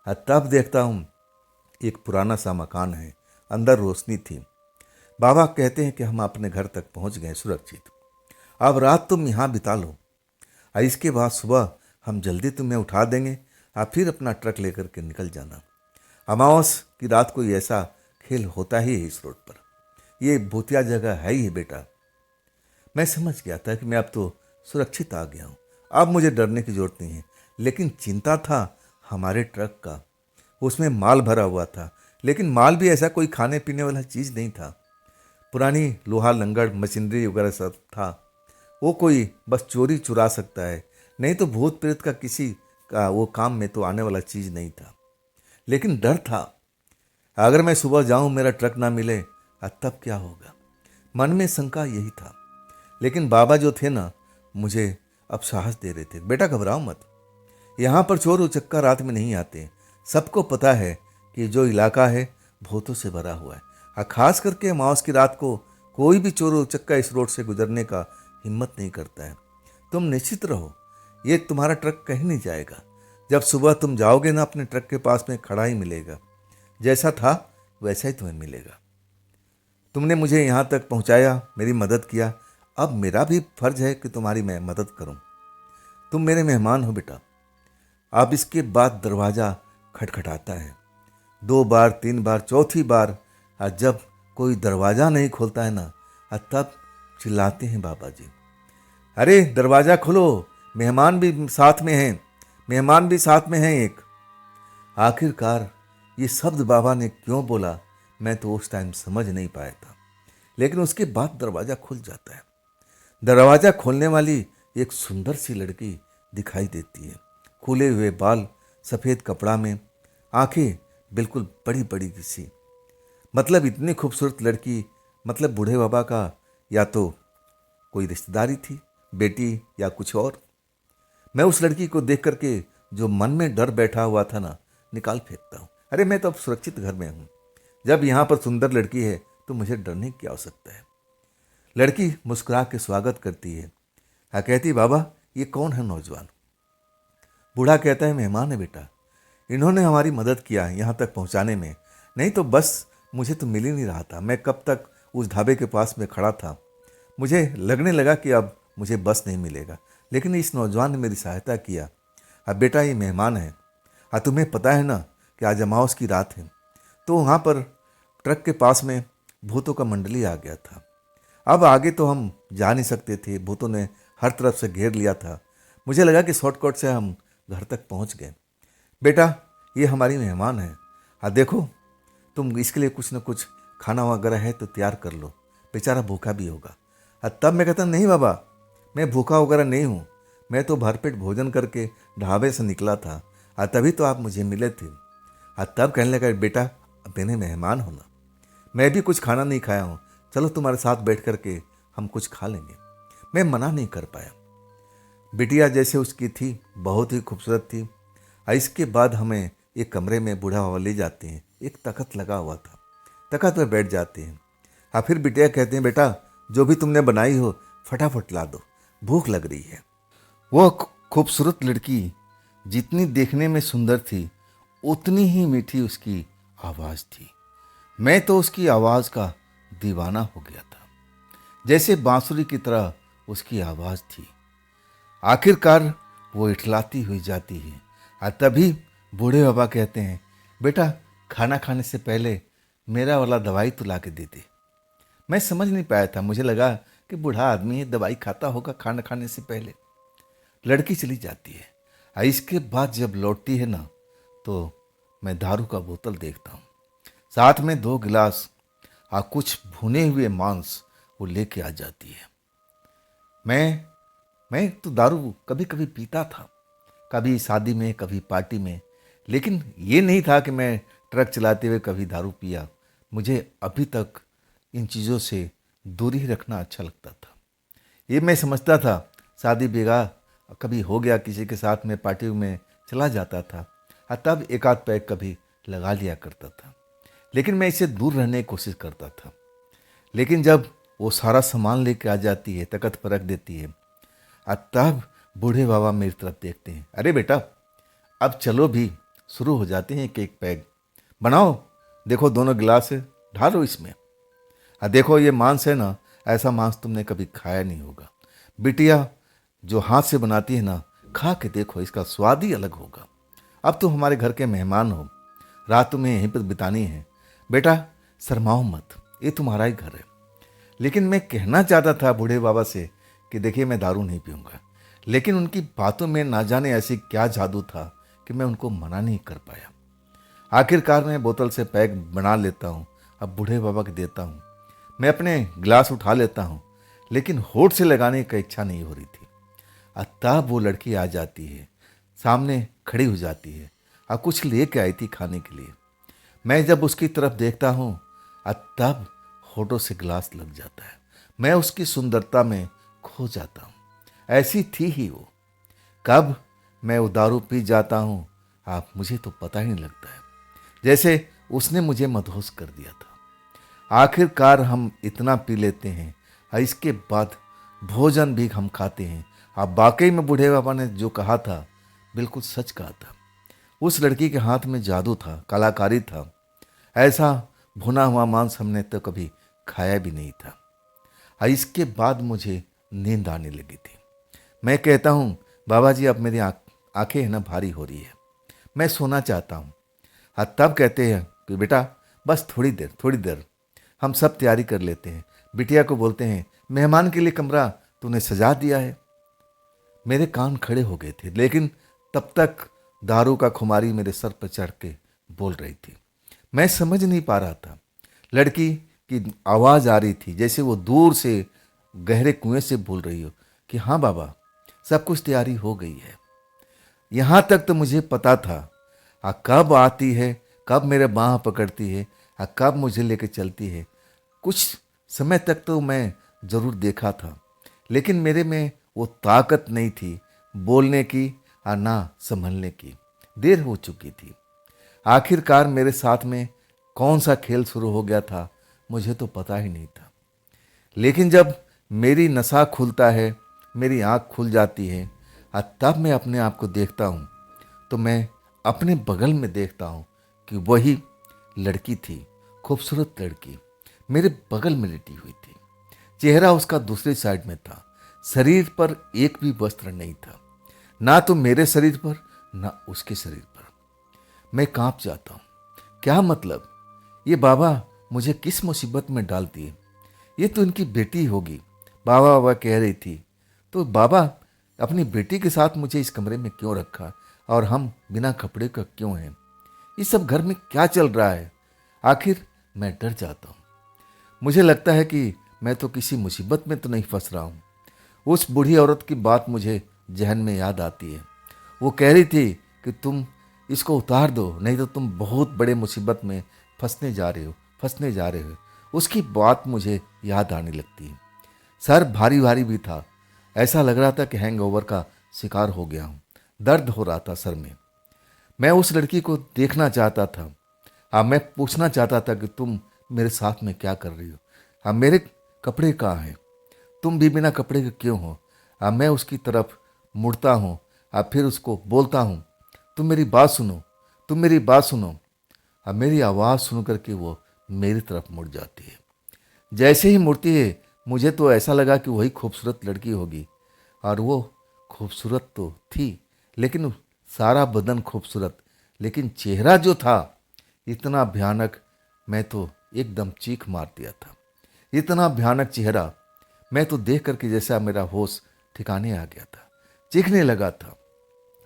और तब देखता हूँ एक पुराना सा मकान है, अंदर रोशनी थी। बाबा कहते हैं कि हम अपने घर तक पहुँच गए सुरक्षित, अब रात तुम यहाँ बिता लो और इसके बाद सुबह हम जल्दी तुम्हें उठा देंगे और फिर अपना ट्रक लेकर के निकल जाना। अमावस की रात कोई ऐसा खेल होता ही है इस रोड पर, ये भूतिया जगह है ही बेटा। मैं समझ गया था कि मैं अब तो सुरक्षित आ गया हूँ, अब मुझे डरने की जरूरत नहीं है, लेकिन चिंता था हमारे ट्रक का। उसमें माल भरा हुआ था, लेकिन माल भी ऐसा कोई खाने पीने वाला चीज़ नहीं था। पुरानी लोहा लंगड़ मशीनरी वगैरह सब था, वो कोई बस चोरी चुरा सकता है, नहीं तो भूत प्रेत का किसी का वो काम में तो आने वाला चीज़ नहीं था। लेकिन डर था, अगर मैं सुबह जाऊं मेरा ट्रक ना मिले तब क्या होगा। मन में शंका यही था, लेकिन बाबा जो थे ना मुझे अब साहस दे रहे थे, बेटा घबराओ मत, यहाँ पर चोर उचक्का रात में नहीं आते। सबको पता है कि जो इलाका है भूतों से भरा हुआ है और खास करके अमावस की रात को कोई भी चोर उचक्का इस रोड से गुजरने का हिम्मत नहीं करता है। तुम निश्चित रहो, ये तुम्हारा ट्रक कहीं नहीं जाएगा। जब सुबह तुम जाओगे ना अपने ट्रक के पास में खड़ा ही मिलेगा, जैसा था वैसा ही तुम्हें मिलेगा। तुमने मुझे यहाँ तक पहुँचाया, मेरी मदद किया, अब मेरा भी फर्ज है कि तुम्हारी मैं मदद करूँ। तुम मेरे मेहमान हो बेटा। अब इसके बाद दरवाज़ा खटखटाता है, 2 बार 3 बार, चौथी बार और जब कोई दरवाज़ा नहीं खोलता है ना तब चिल्लाते हैं बाबा जी, अरे दरवाज़ा खोलो, मेहमान भी साथ में हैं, मेहमान भी साथ में हैं एक। आखिरकार ये शब्द बाबा ने क्यों बोला मैं तो उस टाइम समझ नहीं पाया था, लेकिन उसके बाद दरवाज़ा खुल जाता है। दरवाज़ा खोलने वाली एक सुंदर सी लड़की दिखाई देती है, खुले हुए बाल, सफ़ेद कपड़ा में, आंखें बिल्कुल बड़ी बड़ी सी। मतलब इतनी खूबसूरत लड़की, मतलब बूढ़े बाबा का या तो कोई रिश्तेदारी थी, बेटी या कुछ और। मैं उस लड़की को देख करके जो मन में डर बैठा हुआ था ना, निकाल फेंकता हूँ। अरे मैं तो अब सुरक्षित घर में हूँ। जब यहाँ पर सुंदर लड़की है तो मुझे डरने की आवश्यकता है। लड़की मुस्कुरा के स्वागत करती है। हाँ, कहती बाबा ये कौन है नौजवान? बूढ़ा कहता है मेहमान है बेटा, इन्होंने हमारी मदद किया है यहाँ तक पहुँचाने में, नहीं तो बस मुझे तो मिल ही नहीं रहा था। मैं कब तक उस ढाबे के पास में खड़ा था, मुझे लगने लगा कि अब मुझे बस नहीं मिलेगा, लेकिन इस नौजवान ने मेरी सहायता किया। अब बेटा ये मेहमान है, हाँ तुम्हें पता है ना कि आज अमावस की रात है, तो वहाँ पर ट्रक के पास में भूतों का मंडली आ गया था। अब आगे तो हम जा नहीं सकते थे, भूतों ने हर तरफ से घेर लिया था। मुझे लगा कि शॉर्टकट से हम घर तक पहुँच गए। बेटा ये हमारी मेहमान है, हाँ देखो तुम इसके लिए कुछ न कुछ खाना वगैरह है तो तैयार कर लो, बेचारा भूखा भी होगा। तब मैं कहता नहीं बाबा, मैं भूखा वगैरह नहीं हूँ, मैं तो भरपेट भोजन करके ढाबे से निकला था, तभी तो आप मुझे मिले थे। तब कहने लगा बेटा अब मेरे मेहमान हो ना, मैं भी कुछ खाना नहीं खाया हूँ, चलो तुम्हारे साथ बैठ करके हम कुछ खा लेंगे। मैं मना नहीं कर पाया। बिटिया जैसे उसकी थी बहुत ही खूबसूरत थी। इसके बाद हमें एक कमरे में बूढ़ा बाबा ले जाते हैं, एक तख्त लगा हुआ था, तख्त पर बैठ जाते हैं। फिर बिटिया कहते हैं बेटा जो भी तुमने बनाई हो फटाफट ला दो, भूख लग रही है। वह खूबसूरत लड़की जितनी देखने में सुंदर थी उतनी ही मीठी उसकी आवाज़ थी। मैं तो उसकी आवाज़ का दीवाना हो गया था, जैसे बांसुरी की तरह उसकी आवाज़ थी। आखिरकार वो इठलाती हुई जाती है और तभी बूढ़े बाबा कहते हैं बेटा खाना खाने से पहले मेरा वाला दवाई तो ला के दे दे। मैं समझ नहीं पाया था, मुझे लगा कि बूढ़ा आदमी है, दवाई खाता होगा खाना खाने से पहले। लड़की चली जाती है। इसके बाद जब लौटती है ना तो मैं दारू का बोतल देखता हूँ, साथ में 2 गिलास और कुछ भुने हुए मांस वो लेके आ जाती है। मैं तो दारू कभी कभी पीता था, कभी शादी में कभी पार्टी में, लेकिन ये नहीं था कि मैं ट्रक चलाते हुए कभी दारू पिया। मुझे अभी तक इन चीज़ों से दूरी रखना अच्छा लगता था। ये मैं समझता था शादी ब्याह कभी हो गया किसी के साथ में पार्टी में चला जाता था, तब एक आध पैक कभी लगा लिया करता था, लेकिन मैं इससे दूर रहने की कोशिश करता था। लेकिन जब वो सारा सामान लेके आ जाती है, तख्त पर रख देती है, तब बूढ़े बाबा मेरी तरफ देखते हैं, अरे बेटा अब चलो भी, शुरू हो जाते हैं एक एक पैग बनाओ, देखो दोनों गिलास है ढालो इसमें, देखो ये मांस है ना, ऐसा मांस तुमने कभी खाया नहीं होगा। बिटिया जो हाथ से बनाती है ना, खा के देखो, इसका स्वाद ही अलग होगा। अब तुम हमारे घर के मेहमान हो, रात तुम्हें यहीं पर बितानी है, बेटा शर्माओ मत, ये तुम्हारा ही घर है। लेकिन मैं कहना चाहता था बूढ़े बाबा से कि देखिए मैं दारू नहीं पीऊँगा, लेकिन उनकी बातों में ना जाने ऐसी क्या जादू था कि मैं उनको मना नहीं कर पाया। आखिरकार मैं बोतल से पैक बना लेता हूँ, अब बूढ़े बाबा को देता हूँ। मैं अपने गिलास उठा लेता हूँ, लेकिन होठ से लगाने की इच्छा नहीं हो रही थी। तब वो लड़की आ जाती है, सामने खड़ी हो जाती है और कुछ लेके आई थी खाने के लिए। मैं जब उसकी तरफ देखता हूँ तब होठों से गिलास लग जाता है, मैं उसकी सुंदरता में खो जाता हूँ। ऐसी थी ही वो, कब मैं वो दारू पी जाता हूँ आप मुझे तो पता ही नहीं लगता है, जैसे उसने मुझे मदहोश कर दिया था। आखिरकार हम इतना पी लेते हैं और इसके बाद भोजन भी हम खाते हैं। आप वाकई में बूढ़े बाबा ने जो कहा था बिल्कुल सच कहा था। उस लड़की के हाथ में जादू था, कलाकारी था। ऐसा भुना हुआ मांस हमने तो कभी खाया भी नहीं था। और इसके बाद मुझे नींद आने लगी थी। मैं कहता हूँ बाबा जी अब मेरी आंखें है ना भारी हो रही है, मैं सोना चाहता हूँ। तब कहते हैं कि बेटा बस थोड़ी देर हम सब तैयारी कर लेते हैं। बिटिया को बोलते हैं मेहमान के लिए कमरा तूने सजा दिया है। मेरे कान खड़े हो गए थे, लेकिन तब तक दारू का खुमारी मेरे सर पर चढ़ के बोल रही थी, मैं समझ नहीं पा रहा था। लड़की की आवाज़ आ रही थी जैसे वो दूर से गहरे कुएं से बोल रही हो कि हाँ बाबा, सब कुछ तैयारी हो गई है। यहाँ तक तो मुझे पता था। कब आती है, कब मेरे बाँह पकड़ती है, कब मुझे लेके चलती है, कुछ समय तक तो मैं ज़रूर देखा था। लेकिन मेरे में वो ताकत नहीं थी बोलने की और ना संभलने की। देर हो चुकी थी। आखिरकार मेरे साथ में कौन सा खेल शुरू हो गया था मुझे तो पता ही नहीं था। लेकिन जब मेरी नसा खुलता है, मेरी आँख खुल जाती है और तब मैं अपने आप को देखता हूँ, तो मैं अपने बगल में देखता हूँ कि वही लड़की थी, खूबसूरत लड़की मेरे बगल में लेटी हुई थी। चेहरा उसका दूसरी साइड में था। शरीर पर एक भी वस्त्र नहीं था, ना तो मेरे शरीर पर ना उसके शरीर पर। मैं कांप जाता हूँ। क्या मतलब, ये बाबा मुझे किस मुसीबत में डालती है? ये तो इनकी बेटी होगी, बाबा बाबा कह रही थी। तो बाबा अपनी बेटी के साथ मुझे इस कमरे में क्यों रखा और हम बिना कपड़े का क्यों हैं? इस सब घर में क्या चल रहा है? आखिर मैं डर जाता हूँ। मुझे लगता है कि मैं तो किसी मुसीबत में तो नहीं फंस रहा हूँ। उस बूढ़ी औरत की बात मुझे जहन में याद आती है। वो कह रही थी कि तुम इसको उतार दो, नहीं तो तुम बहुत बड़े मुसीबत में फंसने जा रहे हो। उसकी बात मुझे याद आने लगती है। सर भारी भारी भी था। ऐसा लग रहा था कि हैंगओवर का शिकार हो गया हूँ। दर्द हो रहा था सर में। मैं उस लड़की को देखना चाहता था। मैं पूछना चाहता था कि तुम मेरे साथ में क्या कर रही हो? मेरे कपड़े कहाँ हैं? तुम भी बिना कपड़े के क्यों हो? मैं उसकी तरफ मुड़ता हूँ। फिर उसको बोलता हूँ, तुम मेरी बात सुनो, तुम मेरी बात सुनो। मेरी आवाज़ सुन करके वो मेरी तरफ मुड़ जाती है। जैसे ही मुड़ती है, मुझे तो ऐसा लगा कि वही खूबसूरत लड़की होगी। और वो खूबसूरत तो थी, लेकिन सारा बदन खूबसूरत, लेकिन चेहरा जो था इतना भयानक, मैं तो एकदम चीख मार दिया था। इतना भयानक चेहरा, मैं तो देख करके जैसा मेरा होश ठिकाने आ गया था। चीखने लगा था।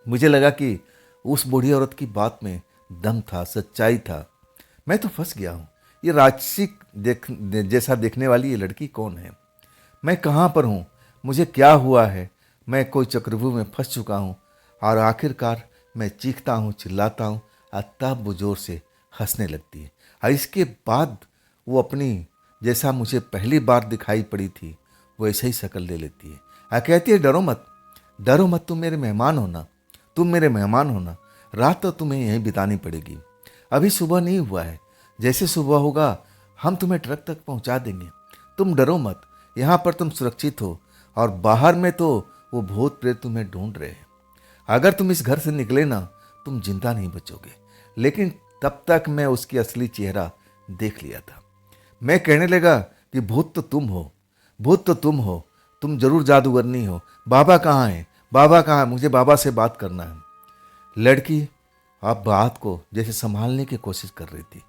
मुझे लगा कि उस बूढ़ी औरत की बात में दम था, सच्चाई था। मैं तो फंस गया हूँ। ये राक्षसी जैसा देखने वाली ये लड़की कौन है? मैं कहाँ पर हूँ? मुझे क्या हुआ है? मैं कोई चक्रव्यूह में फंस चुका हूँ। और आखिरकार मैं चीखता हूँ, चिल्लाता हूँ और तब वो जोर से हंसने लगती है। और इसके बाद वो अपनी, जैसा मुझे पहली बार दिखाई पड़ी थी, वैसे ही शक्ल ले लेती है। कहती है, डरो मत, डरो मत, तुम मेरे मेहमान हो ना, तुम मेरे मेहमान हो ना। रात तो तुम्हें यहीं बितानी पड़ेगी। अभी सुबह नहीं हुआ है, जैसे सुबह होगा हम तुम्हें ट्रक तक पहुंचा देंगे। तुम डरो मत, यहाँ पर तुम सुरक्षित हो। और बाहर में तो वो भूत प्रेत तुम्हें ढूंढ रहे हैं। अगर तुम इस घर से निकले ना, तुम जिंदा नहीं बचोगे। लेकिन तब तक मैं उसकी असली चेहरा देख लिया था। मैं कहने लगा कि भूत तो तुम हो, भूत तो तुम हो, तुम जरूर जादूगरनी हो। बाबा कहाँ है? बाबा कहाँ है? मुझे बाबा से बात करना है। लड़की आप बात को जैसे संभालने की कोशिश कर रही थी।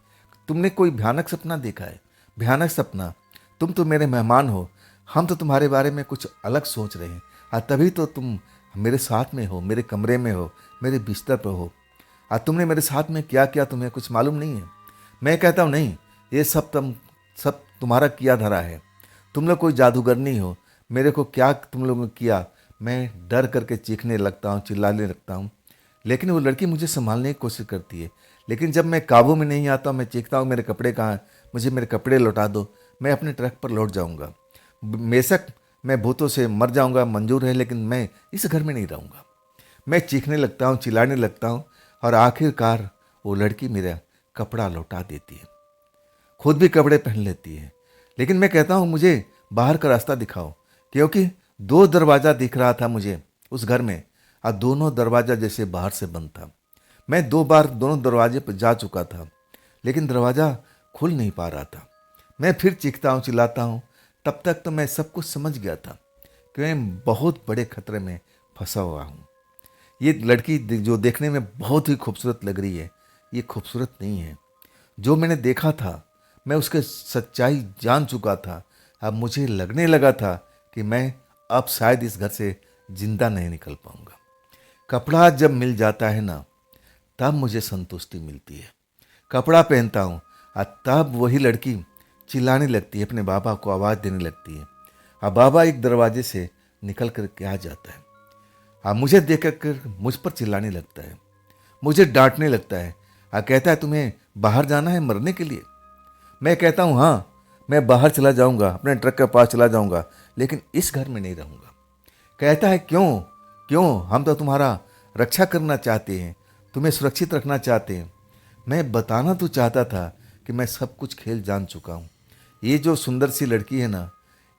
तुमने कोई भयानक सपना देखा है? भयानक सपना? तुम तो मेरे मेहमान हो, हम तो तुम्हारे बारे में कुछ अलग सोच रहे हैं। तभी तो तुम मेरे साथ में हो, मेरे कमरे में हो, मेरे बिस्तर पर हो। तुमने मेरे साथ में क्या किया तुम्हें कुछ मालूम नहीं है? मैं कहता हूँ नहीं, ये सब तुम्हारा किया धरा है। तुम लोग कोई जादूगरनी हो। मेरे को क्या तुम लोगों ने किया? मैं डर करके चीखने लगता हूँ, चिल्लाने लगता हूँ। लेकिन वो लड़की मुझे संभालने की कोशिश करती है। लेकिन जब मैं काबू में नहीं आता, मैं चीखता हूँ, मेरे कपड़े कहाँ हैं? मुझे मेरे कपड़े लौटा दो, मैं अपने ट्रक पर लौट जाऊँगा। बेशक मैं भूतों से मर जाऊँगा, मंजूर है, लेकिन मैं इस घर में नहीं रहूँगा। मैं चीखने लगता हूँ, चिल्लाने लगता हूँ। और आखिरकार वो लड़की मेरा कपड़ा लौटा देती है, खुद भी कपड़े पहन लेती है। लेकिन मैं कहता हूँ मुझे बाहर का रास्ता दिखाओ, क्योंकि दो दरवाज़ा दिख रहा था मुझे उस घर में, और दोनों दरवाज़ा जैसे बाहर से बंद था। मैं 2 बार दोनों दरवाजे पर जा चुका था, लेकिन दरवाज़ा खुल नहीं पा रहा था। मैं फिर चीखता हूँ, चिल्लाता हूँ। तब तक तो मैं सब कुछ समझ गया था कि मैं बहुत बड़े खतरे में फंसा हुआ हूँ। ये लड़की जो देखने में बहुत ही खूबसूरत लग रही है, ये खूबसूरत नहीं है। जो मैंने देखा था, मैं उसके सच्चाई जान चुका था। अब मुझे लगने लगा था कि मैं अब शायद इस घर से जिंदा नहीं निकल पाऊंगा। कपड़ा जब मिल जाता है ना, तब मुझे संतुष्टि मिलती है। कपड़ा पहनता हूँ, तब वही लड़की चिल्लाने लगती है, अपने बाबा को आवाज़ देने लगती है। अब बाबा एक दरवाजे से निकल कर के आ जाता है। अब मुझे देख कर मुझ पर चिल्लाने लगता है, मुझे डांटने लगता है। कहता है तुम्हें बाहर जाना है मरने के लिए। मैं कहता हूँ हाँ, मैं बाहर चला जाऊँगा, अपने ट्रक के पास चला जाऊँगा, लेकिन इस घर में नहीं रहूँगा। कहता है क्यों क्यों, हम तो तुम्हारा रक्षा करना चाहते हैं, तुम्हें सुरक्षित रखना चाहते हैं। मैं बताना तो चाहता था कि मैं सब कुछ खेल जान चुका हूँ। ये जो सुंदर सी लड़की है ना,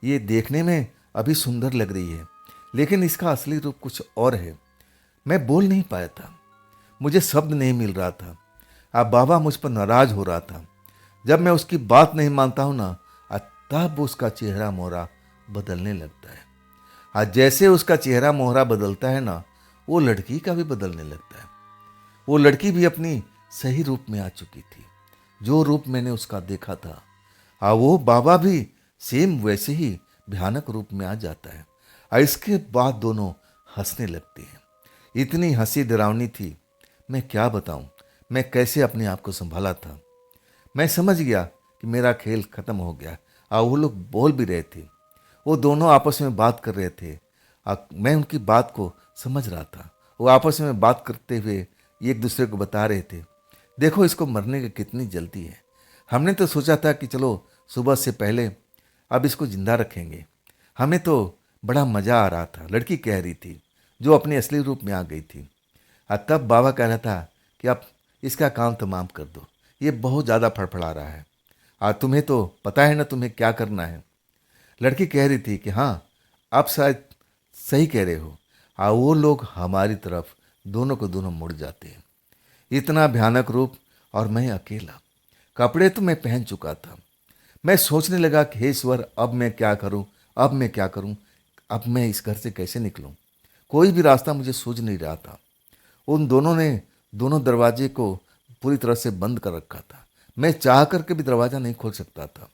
ये देखने में अभी सुंदर लग रही है, लेकिन इसका असली रूप कुछ और है। मैं बोल नहीं पाया था, मुझे शब्द नहीं मिल रहा था। अब बाबा मुझ पर नाराज हो रहा था। जब मैं उसकी बात नहीं मानता हूँ ना, तब उसका चेहरा मोहरा बदलने लगता है। आज जैसे उसका चेहरा मोहरा बदलता है ना, वो लड़की का भी बदलने लगता है। वो लड़की भी अपनी सही रूप में आ चुकी थी, जो रूप मैंने उसका देखा था। वो बाबा भी सेम वैसे ही भयानक रूप में आ जाता है। इसके बाद दोनों हंसने लगते हैं। इतनी हंसी डरावनी थी, मैं क्या बताऊं, मैं कैसे अपने आप को संभाला था। मैं समझ गया कि मेरा खेल खत्म हो गया। वो लोग बोल भी रहे थे, वो दोनों आपस में बात कर रहे थे। मैं उनकी बात को समझ रहा था। वो आपस में बात करते हुए एक दूसरे को बता रहे थे, देखो इसको मरने की कितनी जल्दी है। हमने तो सोचा था कि चलो सुबह से पहले अब इसको जिंदा रखेंगे, हमें तो बड़ा मज़ा आ रहा था, लड़की कह रही थी, जो अपने असली रूप में आ गई थी। तब बाबा कह रहा था कि अब इसका काम तमाम कर दो, ये बहुत ज़्यादा फड़फड़ा रहा है। तुम्हें तो पता है ना तुम्हें क्या करना है। लड़की कह रही थी कि हाँ, आप शायद सही कह रहे हो। वो लोग हमारी तरफ दोनों को दोनों मुड़ जाते हैं। इतना भयानक रूप और मैं अकेला। कपड़े तो मैं पहन चुका था। मैं सोचने लगा कि हे ईश्वर, अब मैं क्या करूं, अब मैं क्या करूं, अब मैं इस घर से कैसे निकलूं। कोई भी रास्ता मुझे सूझ नहीं रहा था। उन दोनों ने दोनों दरवाजे को पूरी तरह से बंद कर रखा था। मैं चाह करके भी दरवाज़ा नहीं खोल सकता था।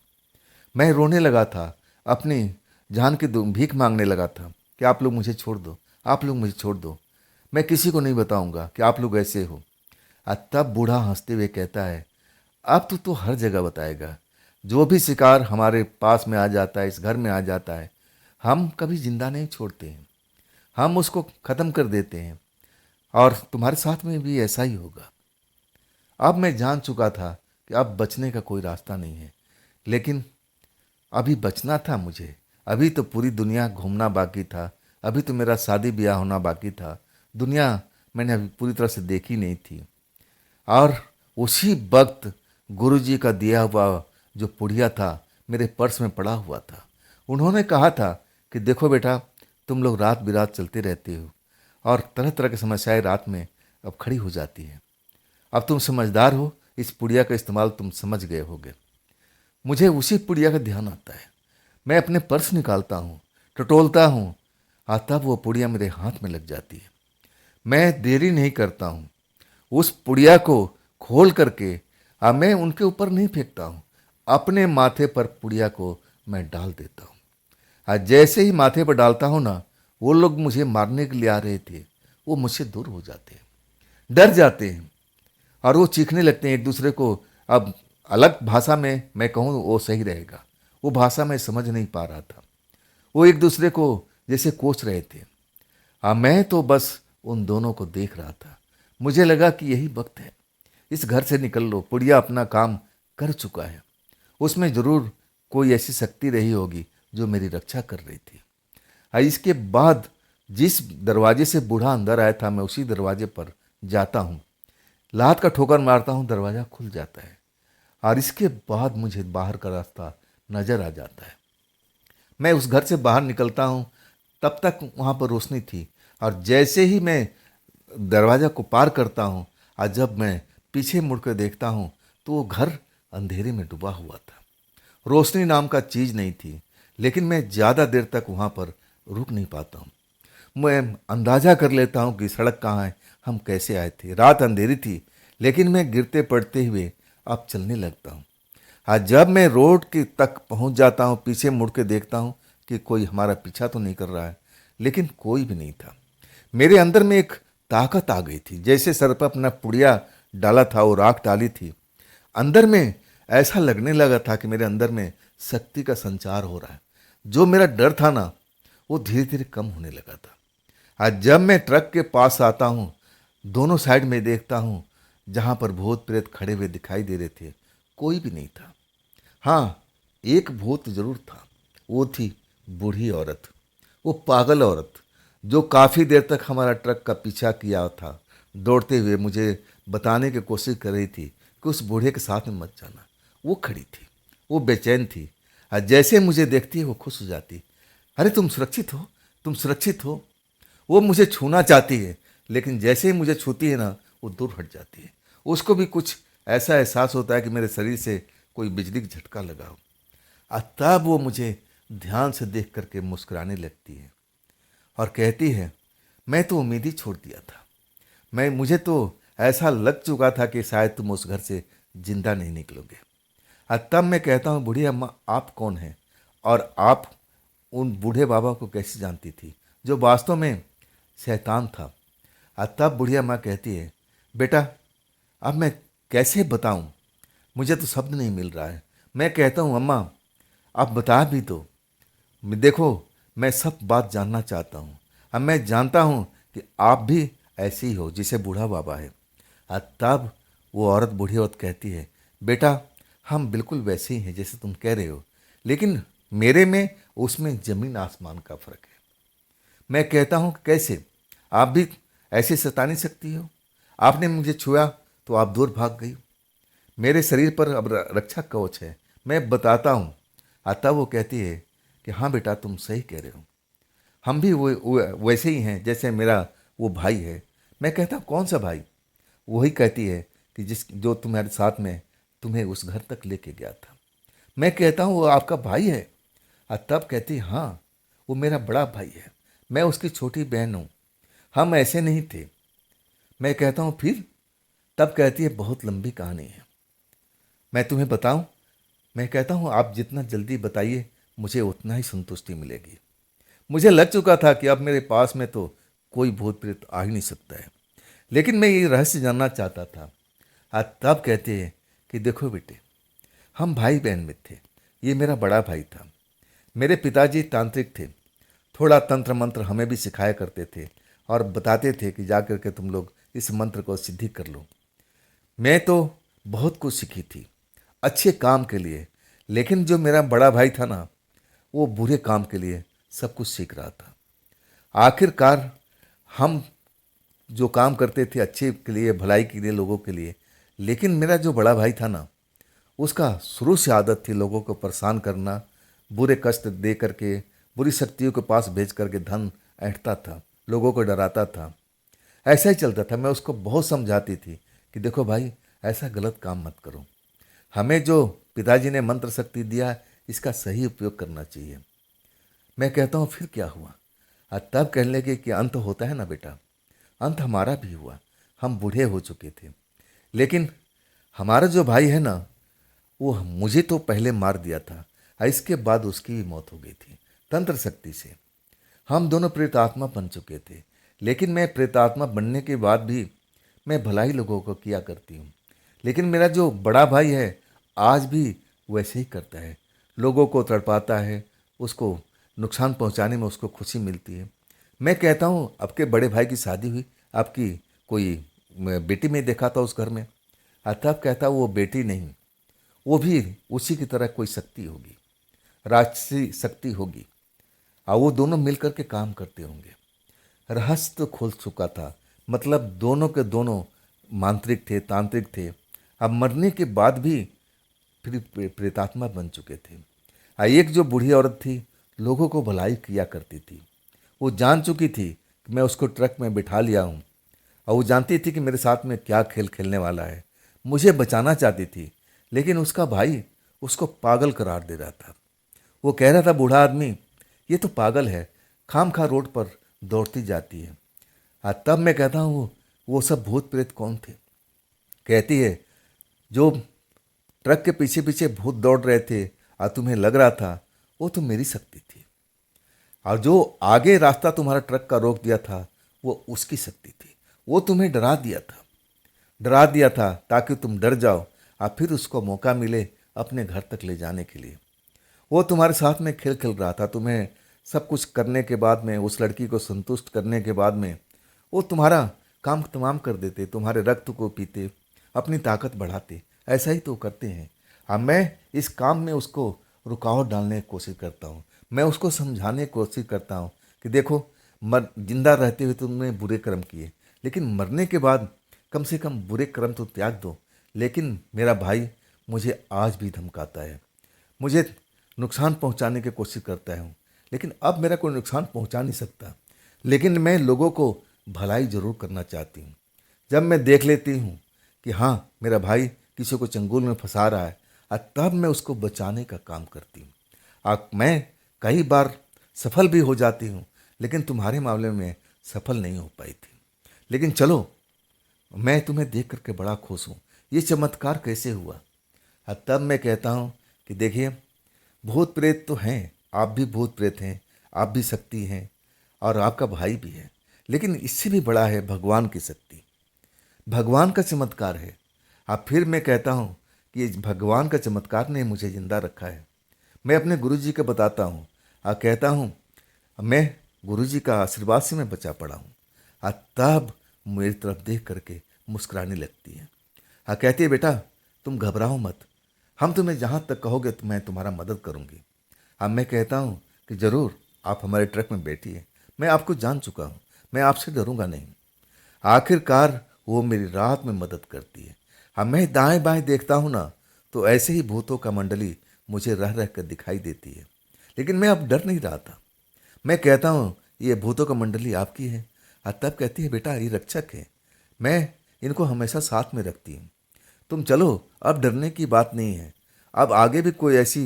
मैं रोने लगा था, अपनी जान की भीख मांगने लगा था कि आप लोग मुझे छोड़ दो, आप लोग मुझे छोड़ दो, मैं किसी को नहीं बताऊंगा कि आप लोग ऐसे हो। तब बूढ़ा हंसते हुए कहता है, अब तो हर जगह बताएगा। जो भी शिकार हमारे पास में आ जाता है, इस घर में आ जाता है, हम कभी जिंदा नहीं छोड़ते हैं, हम उसको ख़त्म कर देते हैं। और तुम्हारे साथ में भी ऐसा ही होगा। अब मैं जान चुका था कि अब बचने का कोई रास्ता नहीं है, लेकिन अभी बचना था मुझे। अभी तो पूरी दुनिया घूमना बाकी था, अभी तो मेरा शादी ब्याह होना बाकी था। दुनिया मैंने अभी पूरी तरह से देखी नहीं थी। और उसी वक्त गुरुजी का दिया हुआ जो पुड़िया था मेरे पर्स में पड़ा हुआ था। उन्होंने कहा था कि देखो बेटा, तुम लोग रात बिरात चलते रहते हो और तरह तरह की समस्याएं रात में अब खड़ी हो जाती हैं। अब तुम समझदार हो, इस पुड़िया का इस्तेमाल तुम समझ गए होगे। मुझे उसी पुड़िया का ध्यान आता है। मैं अपने पर्स निकालता हूँ, टटोलता हूँ, तब वो पुड़िया मेरे हाथ में लग जाती है। मैं देरी नहीं करता हूँ, उस पुड़िया को खोल करके मैं उनके ऊपर नहीं फेंकता हूँ, अपने माथे पर पुड़िया को मैं डाल देता हूँ। जैसे ही माथे पर डालता हूँ ना, वो लोग मुझे मारने के लिए आ रहे थे, वो मुझसे दूर हो जाते हैं, डर जाते हैं और वो चीखने लगते हैं एक दूसरे को। अब अलग भाषा में मैं कहूँ वो सही रहेगा, वो भाषा मैं समझ नहीं पा रहा था। वो एक दूसरे को जैसे कोस रहे थे। मैं तो बस उन दोनों को देख रहा था। मुझे लगा कि यही वक्त है, इस घर से निकल लो, पुड़िया अपना काम कर चुका है। उसमें जरूर कोई ऐसी शक्ति रही होगी जो मेरी रक्षा कर रही थी। इसके बाद जिस दरवाजे से बूढ़ा अंदर आया था, मैं उसी दरवाजे पर जाता हूँ, लात का ठोकर मारता हूँ, दरवाज़ा खुल जाता है और इसके बाद मुझे बाहर का रास्ता नज़र आ जाता है। मैं उस घर से बाहर निकलता हूँ, तब तक वहाँ पर रोशनी थी और जैसे ही मैं दरवाज़ा को पार करता हूँ और जब मैं पीछे मुड़कर देखता हूँ तो वो घर अंधेरे में डूबा हुआ था। रोशनी नाम का चीज़ नहीं थी, लेकिन मैं ज़्यादा देर तक वहाँ पर रुक नहीं पाता हूँ। मैं अंदाज़ा कर लेता हूँ कि सड़क कहाँ है, हम कैसे आए थे। रात अंधेरी थी, लेकिन मैं गिरते पड़ते हुए अब चलने लगता हूँ। जब मैं रोड के तक पहुँच जाता हूँ, पीछे मुड़ के देखता हूँ कि कोई हमारा पीछा तो नहीं कर रहा है, लेकिन कोई भी नहीं था। मेरे अंदर में एक ताकत आ गई थी, जैसे सर पर अपना पुड़िया डाला था, वो राख डाली थी। अंदर में ऐसा लगने लगा था कि मेरे अंदर में शक्ति का संचार हो रहा है। जो मेरा डर था ना, वो धीरे धीरे कम होने लगा था। आज जब मैं ट्रक के पास आता हूँ, दोनों साइड में देखता हूँ, जहाँ पर भूत प्रेत खड़े हुए दिखाई दे रहे थे, कोई भी नहीं था। हाँ, एक भूत जरूर था। वो थी बूढ़ी औरत, वो पागल औरत, जो काफ़ी देर तक हमारा ट्रक का पीछा किया था, दौड़ते हुए मुझे बताने की कोशिश कर रही थी कि उस बूढ़े के साथ में मत जाना। वो खड़ी थी, वो बेचैन थी, और जैसे मुझे देखती है वो खुश हो जाती। अरे तुम सुरक्षित हो, तुम सुरक्षित हो। वो मुझे छूना चाहती है, लेकिन जैसे ही मुझे छूती है ना, वो दूर हट जाती है। उसको भी कुछ ऐसा एहसास होता है कि मेरे शरीर से कोई बिजली का झटका लगा हो। और तब वो मुझे ध्यान से देख करके मुस्कुराने लगती है और कहती है, मैं तो उम्मीद ही छोड़ दिया था। मुझे तो ऐसा लग चुका था कि शायद तुम उस घर से जिंदा नहीं निकलोगे। और तब मैं कहता हूँ, बूढ़ी अम्मा आप कौन हैं, और आप उन बूढ़े बाबा को कैसे जानती थी, जो वास्तव में शैतान था। और तब बुढ़िया माँ कहती है, बेटा अब मैं कैसे बताऊं, मुझे तो शब्द नहीं मिल रहा है। मैं कहता हूँ, अम्मा आप बता भी दो। देखो, मैं सब बात जानना चाहता हूँ। अब मैं जानता हूँ कि आप भी ऐसी ही हो जिसे बूढ़ा बाबा है। और तब वो औरत, बूढ़ी औरत कहती है, बेटा हम बिल्कुल वैसे ही हैं जैसे तुम कह रहे हो, लेकिन मेरे में उसमें जमीन आसमान का फर्क है। मैं कहता हूँ, कैसे? आप भी ऐसे शैतानी शक्ति हो? आपने मुझे छुआ तो आप दूर भाग गई। मेरे शरीर पर अब रक्षा कवच है, मैं बताता हूँ। तब वो कहती है कि हाँ बेटा तुम सही कह रहे हो, हम भी वो वैसे ही हैं जैसे मेरा वो भाई है। मैं कहता हूँ, कौन सा भाई? वही कहती है कि जो तुम्हारे साथ में तुम्हें उस घर तक लेके गया था। मैं कहता हूँ, वो आपका भाई है? तब कहती है, हाँ वो मेरा बड़ा भाई है, मैं उसकी छोटी बहन हूँ, हम ऐसे नहीं थे। मैं कहता हूँ, फिर? तब कहती है, बहुत लंबी कहानी है, मैं तुम्हें बताऊं? मैं कहता हूँ, आप जितना जल्दी बताइए मुझे उतना ही संतुष्टि मिलेगी। मुझे लग चुका था कि अब मेरे पास में तो कोई भूत प्रेत आ ही नहीं सकता है, लेकिन मैं ये रहस्य जानना चाहता था। तब कहते हैं कि देखो बेटे, हम भाई बहन में थे, ये मेरा बड़ा भाई था। मेरे पिताजी तांत्रिक थे, थोड़ा तंत्र मंत्र हमें भी सिखाया करते थे और बताते थे कि जा कर के तुम लोग इस मंत्र को सिद्धि कर लो। मैं तो बहुत कुछ सीखी थी अच्छे काम के लिए, लेकिन जो मेरा बड़ा भाई था ना, वो बुरे काम के लिए सब कुछ सीख रहा था। आखिरकार हम जो काम करते थे अच्छे के लिए, भलाई के लिए, लोगों के लिए, लेकिन मेरा जो बड़ा भाई था ना, उसका शुरू से आदत थी लोगों को परेशान करना, बुरे कष्ट दे करके, बुरी शक्तियों के पास भेज करके धन ऐंठता था, लोगों को डराता था। ऐसा ही चलता था। मैं उसको बहुत समझाती थी कि देखो भाई, ऐसा गलत काम मत करो, हमें जो पिताजी ने मंत्र शक्ति दिया इसका सही उपयोग करना चाहिए। मैं कहता हूँ, फिर क्या हुआ? तब कहने लगे कि अंत होता है ना बेटा, अंत हमारा भी हुआ, हम बूढ़े हो चुके थे, लेकिन हमारा जो भाई है ना, वो मुझे तो पहले मार दिया था और इसके बाद उसकी भी मौत हो गई थी तंत्र शक्ति से। हम दोनों प्रेतात्मा बन चुके थे, लेकिन मैं प्रेतात्मा बनने के बाद भी मैं भलाई लोगों को किया करती हूँ। लेकिन मेरा जो बड़ा भाई है आज भी वैसे ही करता है, लोगों को तड़पाता है, उसको नुकसान पहुँचाने में उसको खुशी मिलती है। मैं कहता हूँ, आपके बड़े भाई की शादी हुई, आपकी कोई बेटी में देखा था उस घर में? तब कहता वो बेटी नहीं, वो भी उसी की तरह कोई शक्ति होगी, राक्षसी शक्ति होगी, और वो दोनों मिलकर के काम करते होंगे। रहस्य तो खुल चुका था, मतलब दोनों के दोनों मांत्रिक थे, तांत्रिक थे। अब मरने के बाद भी फिर प्रेतात्मा बन चुके थे। एक जो बूढ़ी औरत थी, लोगों को भलाई किया करती थी, वो जान चुकी थी कि मैं उसको ट्रक में बिठा लिया हूँ, और वो जानती थी कि मेरे साथ में क्या खेल खेलने वाला है। मुझे बचाना चाहती थी, लेकिन उसका भाई उसको पागल करार दे रहा था। वो कह रहा था, बूढ़ा आदमी ये तो पागल है, खाम खा रोड पर दौड़ती जाती है। तब मैं कहता हूँ, वो सब भूत प्रेत कौन थे? कहती है, जो ट्रक के पीछे पीछे भूत दौड़ रहे थे और तुम्हें लग रहा था, वो तो मेरी शक्ति थी, और जो आगे रास्ता तुम्हारा ट्रक का रोक दिया था वो उसकी शक्ति थी। वो तुम्हें डरा दिया था ताकि तुम डर जाओ, और फिर उसको मौका मिले अपने घर तक ले जाने के लिए। वो तुम्हारे साथ में खेल खेल रहा था, तुम्हें सब कुछ करने के बाद में, उस लड़की को संतुष्ट करने के बाद में वो तुम्हारा काम तमाम कर देते, तुम्हारे रक्त को पीते, अपनी ताकत बढ़ाते। ऐसा ही तो करते हैं। हाँ, मैं इस काम में उसको रुकावट डालने की कोशिश करता हूँ। मैं उसको समझाने की कोशिश करता हूँ कि देखो, जिंदा रहते हुए तुमने बुरे कर्म किए, लेकिन मरने के बाद कम से कम बुरे कर्म तो त्याग दो। लेकिन मेरा भाई मुझे आज भी धमकाता है, मुझे नुकसान पहुंचाने की कोशिश करता हूँ, लेकिन अब मेरा कोई नुकसान पहुंचा नहीं सकता। लेकिन मैं लोगों को भलाई ज़रूर करना चाहती हूँ। जब मैं देख लेती हूँ कि हाँ, मेरा भाई किसी को चंगुल में फंसा रहा है, और तब मैं उसको बचाने का काम करती हूँ। और मैं कई बार सफल भी हो जाती हूँ, लेकिन तुम्हारे मामले में सफल नहीं हो पाई थी। लेकिन चलो, मैं तुम्हें देख करके बड़ा खुश हूँ। ये चमत्कार कैसे हुआ? और तब मैं कहता हूँ कि देखिए, भूत प्रेत तो हैं, आप भी भूत प्रेत हैं, आप भी शक्ति हैं, और आपका भाई भी है। लेकिन इससे भी बड़ा है भगवान की शक्ति, भगवान का चमत्कार है। अब फिर मैं कहता हूँ कि इस भगवान का चमत्कार ने मुझे जिंदा रखा है। मैं अपने गुरुजी को बताता हूँ और कहता हूँ, मैं गुरुजी का आशीर्वाद से मैं बचा पड़ा हूँ। और तब मेरी तरफ देख करके मुस्कुराने लगती है और कहती है, बेटा तुम घबराओ मत, हम तुम्हें जहाँ तक कहोगे तो मैं तुम्हारा मदद करूँगी। अब मैं कहता हूँ कि ज़रूर, आप हमारे ट्रक में बैठिए, मैं आपको जान चुका हूँ, मैं आपसे डरूंगा नहीं। आखिरकार वो मेरी रात में मदद करती है। अब मैं दाएं बाएं देखता हूँ ना, तो ऐसे ही भूतों का मंडली मुझे रह रह कर दिखाई देती है। लेकिन मैं अब डर नहीं रहा था। मैं कहता हूँ, ये भूतों का मंडली आपकी है। और तब कहती है, बेटा ये रक्षक है, मैं इनको हमेशा साथ में रखती हूँ। तुम चलो, अब डरने की बात नहीं है। अब आगे भी कोई ऐसी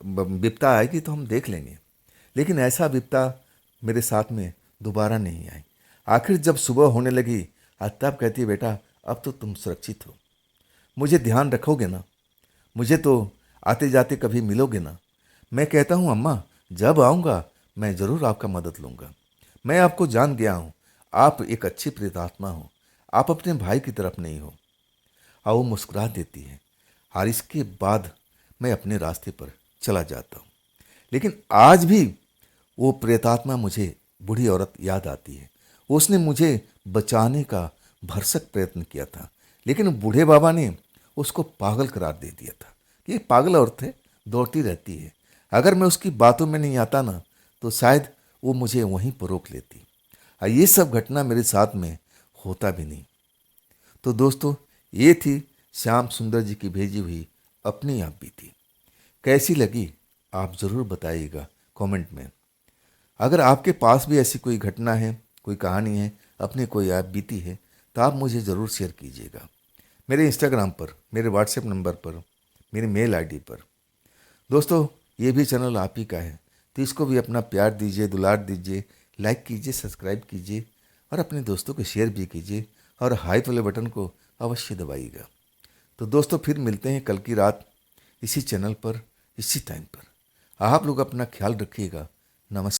विपदा आएगी तो हम देख लेंगे, लेकिन ऐसा विपदा मेरे साथ में दोबारा नहीं आई। आखिर जब सुबह होने लगी, तब कहती है, बेटा अब तो तुम सुरक्षित हो, मुझे ध्यान रखोगे ना, मुझे तो आते जाते कभी मिलोगे ना? मैं कहता हूँ, अम्मा जब आऊँगा मैं ज़रूर आपका मदद लूँगा। मैं आपको जान गया हूँ, आप एक अच्छी प्रेतात्मा हो, आप अपने भाई की तरफ नहीं हो। और वो मुस्कुरा देती है, और इसके बाद मैं अपने रास्ते पर चला जाता हूँ। लेकिन आज भी वो प्रेतात्मा मुझे, बूढ़ी औरत याद आती है। उसने मुझे बचाने का भरसक प्रयत्न किया था, लेकिन बूढ़े बाबा ने उसको पागल करार दे दिया था कि ये पागल औरत है, दौड़ती रहती है। अगर मैं उसकी बातों में नहीं आता ना, तो शायद वो मुझे वहीं पर रोक लेती। और ये सब घटना मेरे साथ में होता भी नहीं। तो दोस्तों, ये थी श्याम सुंदर जी की भेजी हुई अपनी आप बीती। कैसी लगी आप ज़रूर बताइएगा कमेंट में। अगर आपके पास भी ऐसी कोई घटना है, कोई कहानी है, अपनी कोई आप बीती है, तो आप मुझे ज़रूर शेयर कीजिएगा, मेरे इंस्टाग्राम पर, मेरे व्हाट्सएप नंबर पर, मेरी मेल आईडी पर। दोस्तों, ये भी चैनल आप ही का है, तो इसको भी अपना प्यार दीजिए, दुलार दीजिए, लाइक कीजिए, सब्सक्राइब कीजिए, और अपने दोस्तों को शेयर भी कीजिए, और हाई वाले बटन को अवश्य दबाइएगा। तो दोस्तों, फिर मिलते हैं कल की रात इसी चैनल पर, इसी टाइम पर। आप लोग अपना ख्याल रखिएगा। नमस्कार।